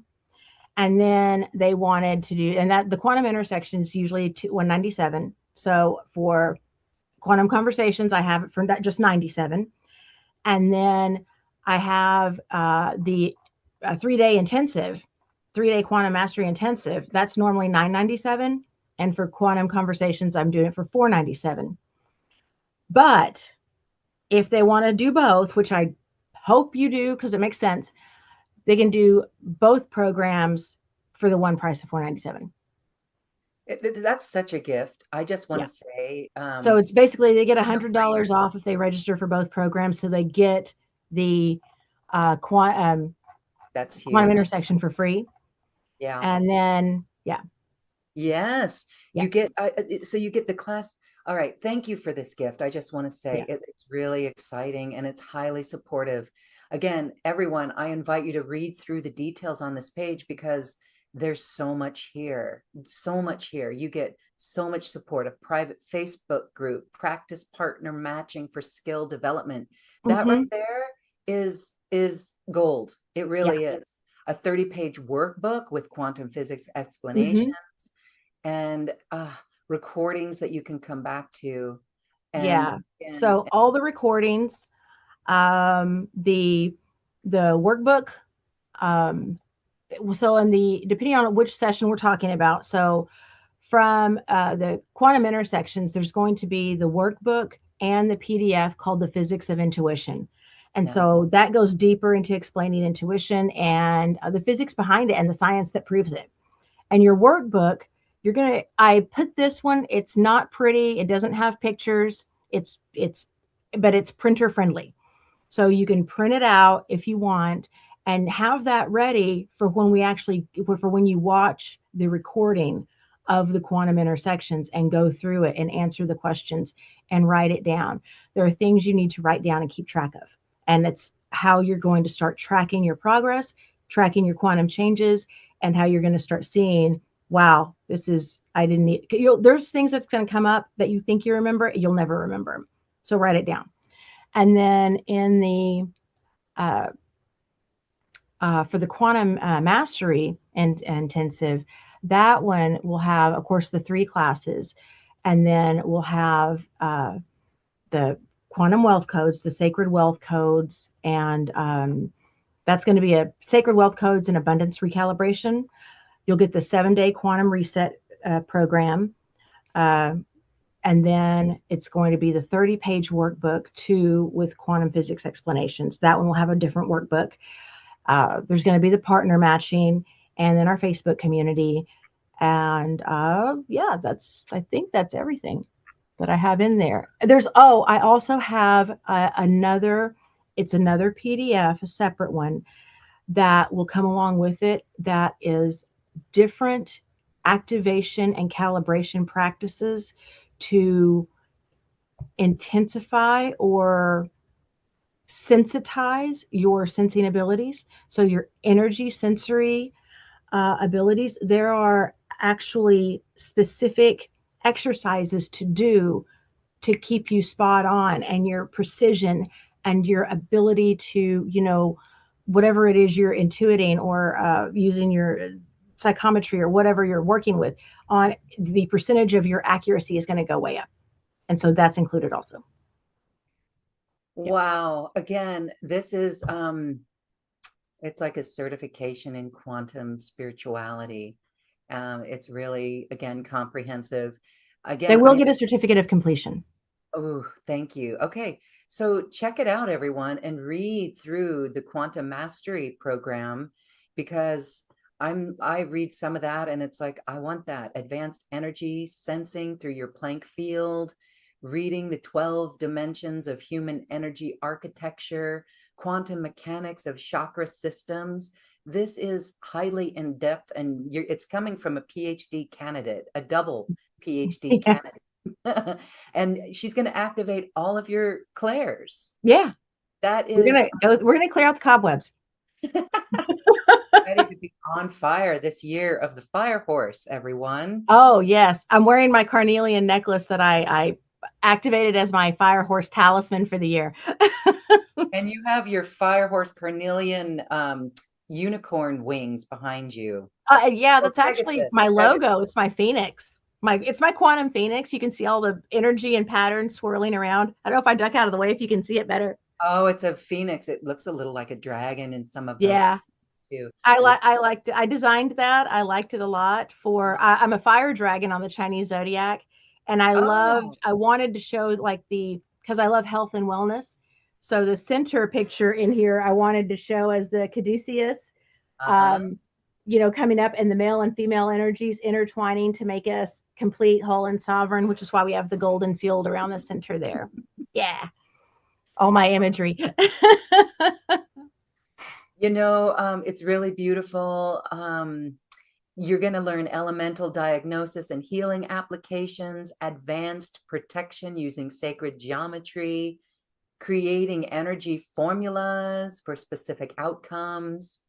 and then they wanted to do, and that the quantum intersection is usually 197. So for quantum conversations, I have it for just 97, and then I have the 3 day intensive, 3 day quantum mastery intensive. That's normally 997, and for quantum conversations, I'm doing it for 497. But if they want to do both, which I hope you do because it makes sense, they can do both programs for the one price of 497. That's such a gift. I just want Yeah. to say, So it's basically they get a $100 no-brainer. off if they register for both programs. So they get the quantum That's huge. intersection for free. Yeah. And then, yeah, Yes, yeah, so you get the class. All right, thank you for this gift. I just want to say yeah. it's really exciting and it's highly supportive. Again, everyone, I invite you to read through the details on this page because there's so much here, so much here. You get so much support, a private Facebook group, practice partner matching for skill development. That right Mm-hmm. there is gold. It Yeah. really is. A 30-page workbook with quantum physics Mm-hmm. explanation and recordings that you can come back to. And Yeah. and So all the recordings, the workbook, um, so in the depending on which session we're talking about, so from the quantum intersections, there's going to be the workbook and the PDF called the Physics of Intuition. And now, so that goes deeper into explaining intuition and the physics behind it and the science that proves it. And your workbook, I put this one, it's not pretty, it doesn't have pictures, but it's printer friendly. So you can print it out if you want and have that ready for when you watch the recording of the quantum intersections and go through it and answer the questions and write it down. There are things you need to write down and keep track of. And it's how you're going to start tracking your progress, tracking your quantum changes, and how you're going to start seeing, wow, I didn't need, there's things that's going to come up that you think you remember, you'll never remember. So write it down. And then in the uh, for the quantum mastery and intensive, that one will have, of course, the 3 classes, and then we'll have the quantum wealth codes, the sacred wealth codes, and that's going to be a sacred wealth codes and abundance recalibration. You'll get the 7 day quantum reset program. Uh, and then it's going to be the 30-page workbook too with quantum physics explanations. That one will have a different workbook. There's going to be the partner matching, and then our Facebook community. And yeah, I think that's everything that I have in there. I also have it's another PDF, a separate one that will come along with it that is different activation and calibration practices to intensify or sensitize your sensing abilities. So, your energy sensory abilities, there are actually specific exercises to do to keep you spot on, and your precision and your ability to, whatever it is you're intuiting or using your psychometry or whatever you're working with on, the percentage of your accuracy is going to go way up. And so that's included also. Yeah. Wow. Again, this is it's like a certification in quantum spirituality. It's really, again, comprehensive. They Again, will get a certificate of completion. oh, thank you. Okay. So check it out, everyone, and read through the Quantum Mastery program, because I read some of that and it's like, I want that advanced energy sensing through your Planck field, reading the 12 dimensions of human energy architecture, quantum mechanics of chakra systems. This is highly in depth, and it's coming from a PhD candidate, a double PhD Yeah. candidate. And she's going to activate all of your clairs. Yeah. That We're is gonna go, we're gonna clear out the cobwebs. ready to be on fire this year of the fire horse, everyone. Oh yes, I'm wearing my carnelian necklace that I activated as my fire horse talisman for the year. And you have your fire horse carnelian unicorn wings behind you. Yeah, Or that's actually Pegasus. my Pegasus. logo. It's my phoenix. It's my quantum phoenix. You can see all the energy and patterns swirling around. I don't know if I duck out of the way if you can see it better. Oh, it's a phoenix. It looks a little like a dragon in some of those Yeah, too. I liked it. I designed that. I liked it a lot. I'm a fire dragon on the Chinese zodiac, and Oh, I wanted to show like because I love health and wellness. So the center picture in here, I wanted to show as the caduceus, uh-huh. um, coming up, and the male and female energies intertwining to make us complete, whole, and sovereign, which is why we have the golden field around the center there. Yeah, all my imagery. It's really beautiful. You're going to learn elemental diagnosis and healing applications, advanced protection using sacred geometry, creating energy formulas for specific outcomes,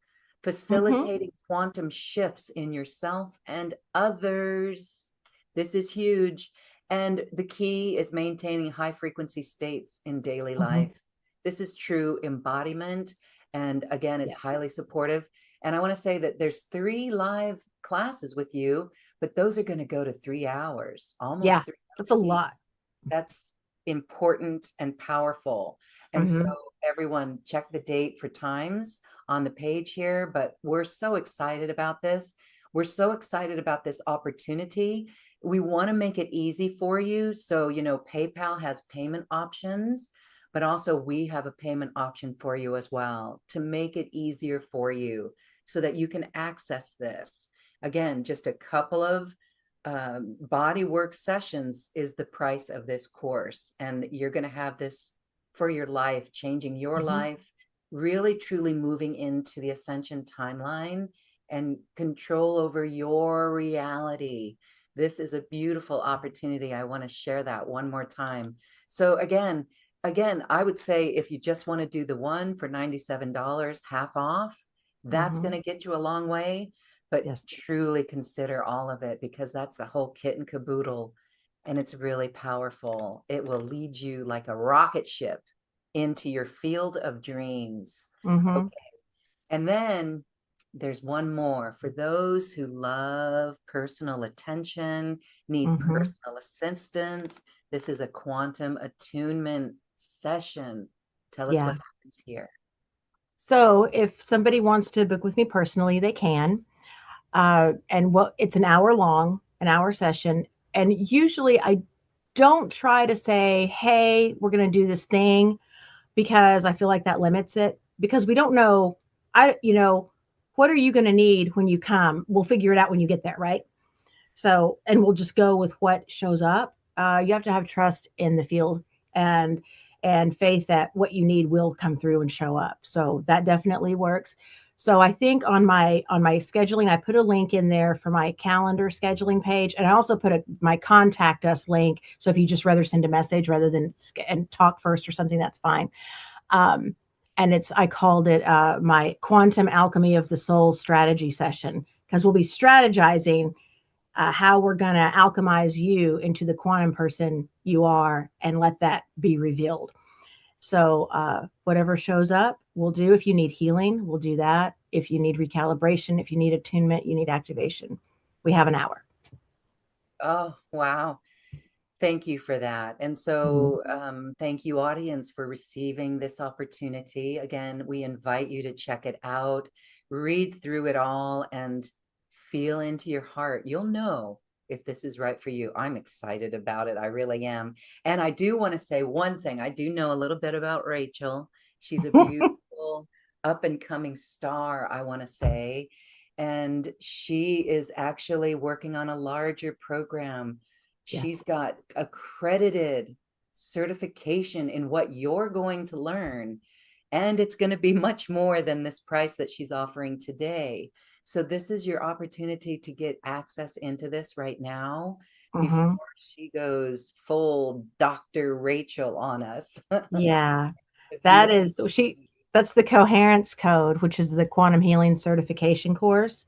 Hmm. facilitating quantum shifts in yourself and others. This is huge. And the key is maintaining high frequency states in daily Hmm. life. This is true embodiment. And again, it's Yes. highly supportive. And I want to say that there's 3 live classes with you, but those are going to go to 3 hours, Yeah, almost three that's a hours each. lot. That's important and powerful. And so Hmm. everyone check the date for times on the page here, but we're so excited about this. We're so excited about this opportunity. We want to make it easy for you. So, PayPal has payment options, but also we have a payment option for you as well to make it easier for you so that you can access this. Again, just a couple of body work sessions is the price of this course. And you're going to have this for your life, changing your Hmm. life, really truly moving into the ascension timeline and control over your reality. This is a beautiful opportunity. I want to share that one more time. So again, I would say if you just want to do the one for $97, half off, that's going Hmm. to get you a long way. But Yes. truly consider all of it, because that's the whole kit and caboodle. And it's really powerful. It will lead you like a rocket ship into your field of dreams. Hmm. Okay. And then there's one more for those who love personal attention, need Hmm. personal assistance. This is a quantum attunement session. Tell us what Yeah. happens here. So if somebody wants to book with me personally, they can. And what it's an hour long, an hour session. And usually I don't try to say, hey, we're going to do this thing, because I feel like that limits it, because we don't know. I, you know, what are you going to need when you come? We'll figure it out when you get there, right? So, and we'll just go with what shows up. You have to have trust in the field and faith that what you need will come through and show up. So that definitely works. So I think on my scheduling, I put a link in there for my calendar scheduling page, and I also put my contact us link. So if you just rather send a message rather than and talk first or something, that's fine. Um, and I called it my Quantum Alchemy of the Soul strategy session, because we'll be strategizing how we're going to alchemize you into the quantum person you are and let that be revealed. So, whatever shows up, we'll do. If you need healing, we'll do that. If you need recalibration, if you need attunement, you need activation, we have an hour. Oh, wow. Thank you for that. And Mhm. so, thank you, audience, for receiving this opportunity. Again, we invite you to check it out, read through it all, and feel into your heart. You'll know if this is right for you. I'm excited about it. I really am. And I do want to say one thing. I do know a little bit about Rachel. She's a beautiful, up and coming star, I want to say. And she is actually working on a larger program. She's Yes. got accredited certification in what you're going to learn. And it's going to be much more than this price that she's offering today. So this is your opportunity to get access into this right now before Hmm. she goes full Dr. Rachel on us. Yeah. A That beautiful. is, that's the coherence code, which is the quantum healing certification course.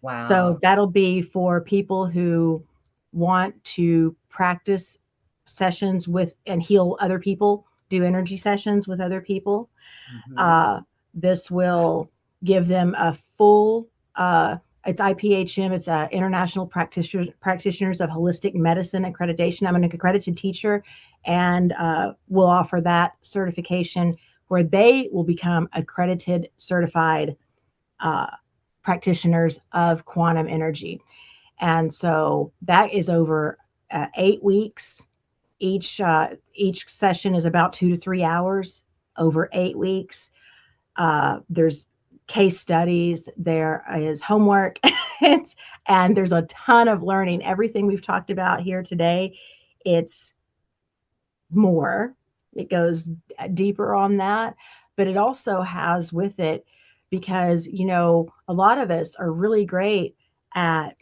So Wow. that'll be for people who want to practice sessions with and heal other people, do energy sessions with other people. Mhm. Uh, this will give them a full, it's IPHM, it's International Practitioners of Holistic Medicine accreditation. I'm an accredited teacher, and we'll offer that certification where they will become accredited, certified uh, practitioners of quantum energy. And so that is over 8 weeks. Each session is about 2 to 3 hours over 8 weeks. There's case studies, there is homework, and there's a ton of learning. Everything we've talked about here today, it's more. It goes deeper on that, but it also has with it, because a lot of us are really great at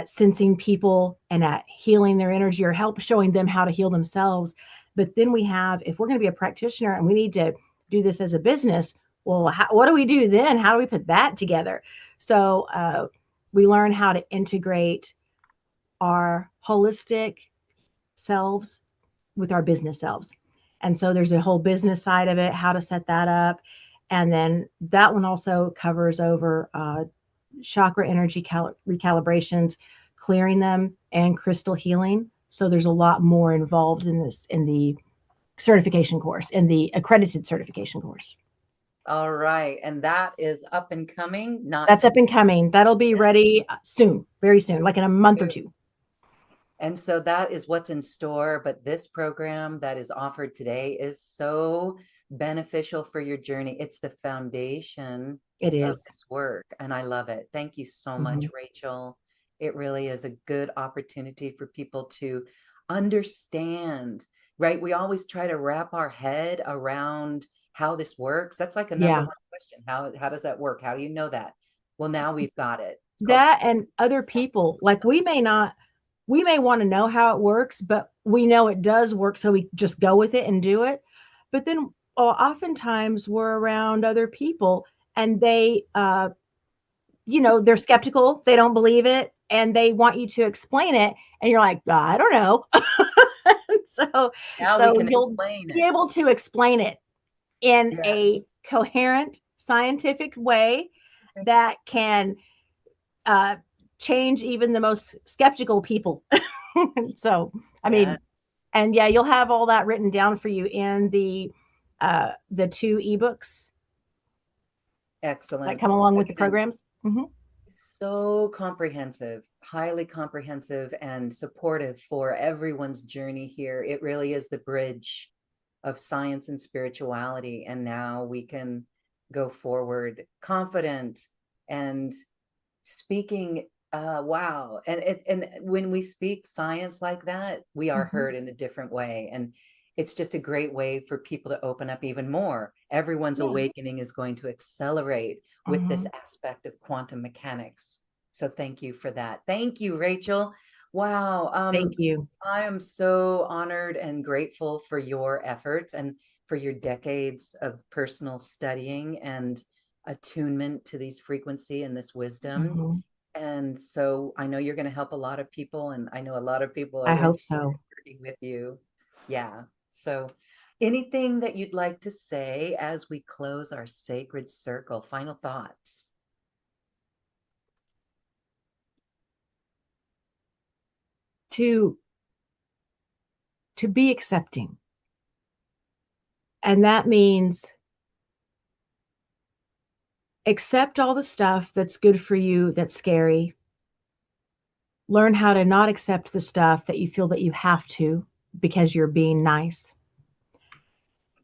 sensing people and at healing their energy or help showing them how to heal themselves. But then we have, if we're going to be a practitioner and we need to do this as a business, well, what do we do then? How do we put that together? So we learn how to integrate our holistic selves with our business selves. And so there's a whole business side of it, how to set that up. And then that one also covers over chakra energy recalibrations, clearing them, and crystal healing. So there's a lot more involved in this, in the certification course, in the accredited certification course. All right. And that is up and coming, not That's to up be and coming. That'll be ready soon, very soon, like in a month or soon. two. And so that is what's in store. But this program that is offered today is so beneficial for your journey. It's the foundation It of is. this work. And I love it. Thank you so much, Mm-hmm. Rachel. It really is a good opportunity for people to understand, right? We always try to wrap our head around how this works. That's like a number Yeah. one question. How does that work? How do you know that? Well, now we've got it. It's called That and other people, like we may want to know how it works, but we know it does work, so we just go with it and do it. But then oftentimes we're around other people and they're skeptical, they don't believe it, and they want you to explain it, and you're like, I don't know. so now we so can you'll explain be it. able to explain it in a Yes. coherent, scientific way that can uh, change even the most skeptical people. So, I mean, Yes. and yeah, you'll have all that written down for you in the two ebooks that Excellent. come along with the Again, programs. Mm-hmm. so comprehensive, highly comprehensive and supportive for everyone's journey here. It really is the bridge of science and spirituality. And now we can go forward confident and speaking. Wow. And when we speak science like that, we are Mhm. heard in a different way. And it's just a great way for people to open up even more. Everyone's Yeah. awakening is going to accelerate with this Mhm. aspect of quantum mechanics. So thank you for that. Thank you, Rachel. Wow. Thank you. I am so honored and grateful for your efforts and for your decades of personal studying and attunement to these frequency and this wisdom. Mhm. And so I know you're going to help a lot of people, and I know a lot of people are I interested hope so. in working with you. Yeah. So anything that you'd like to say as we close our sacred circle? Final thoughts. To be accepting. And that means accept all the stuff that's good for you, that's scary. Learn how to not accept the stuff that you feel that you have to because you're being nice,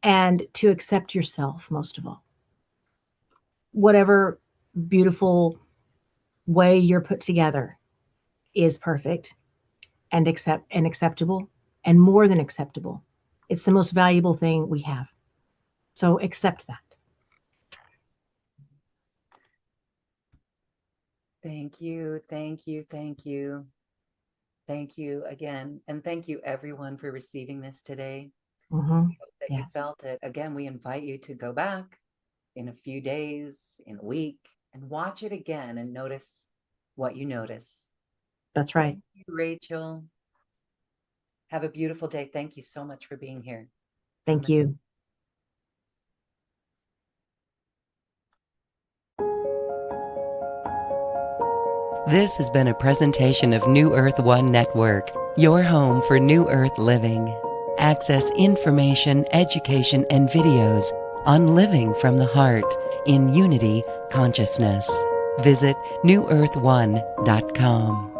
and to accept yourself most of all. Whatever beautiful way you're put together is perfect and acceptable and more than acceptable. It's the most valuable thing we have. So accept that. Thank you. Thank you. Thank you. Thank you again. And thank you, everyone, for receiving this today. Hmm. We hope that you Yes, felt it. Again, we invite you to go back in a few days, in a week, and watch it again and notice what you notice. that's right. Thank you, Rachel. Have a beautiful day. Thank you so much for being here. Thank Namaste. you. This has been a presentation of New Earth One Network, your home for New Earth living. Access information, education, and videos on living from the heart in unity consciousness. Visit newearth1.com.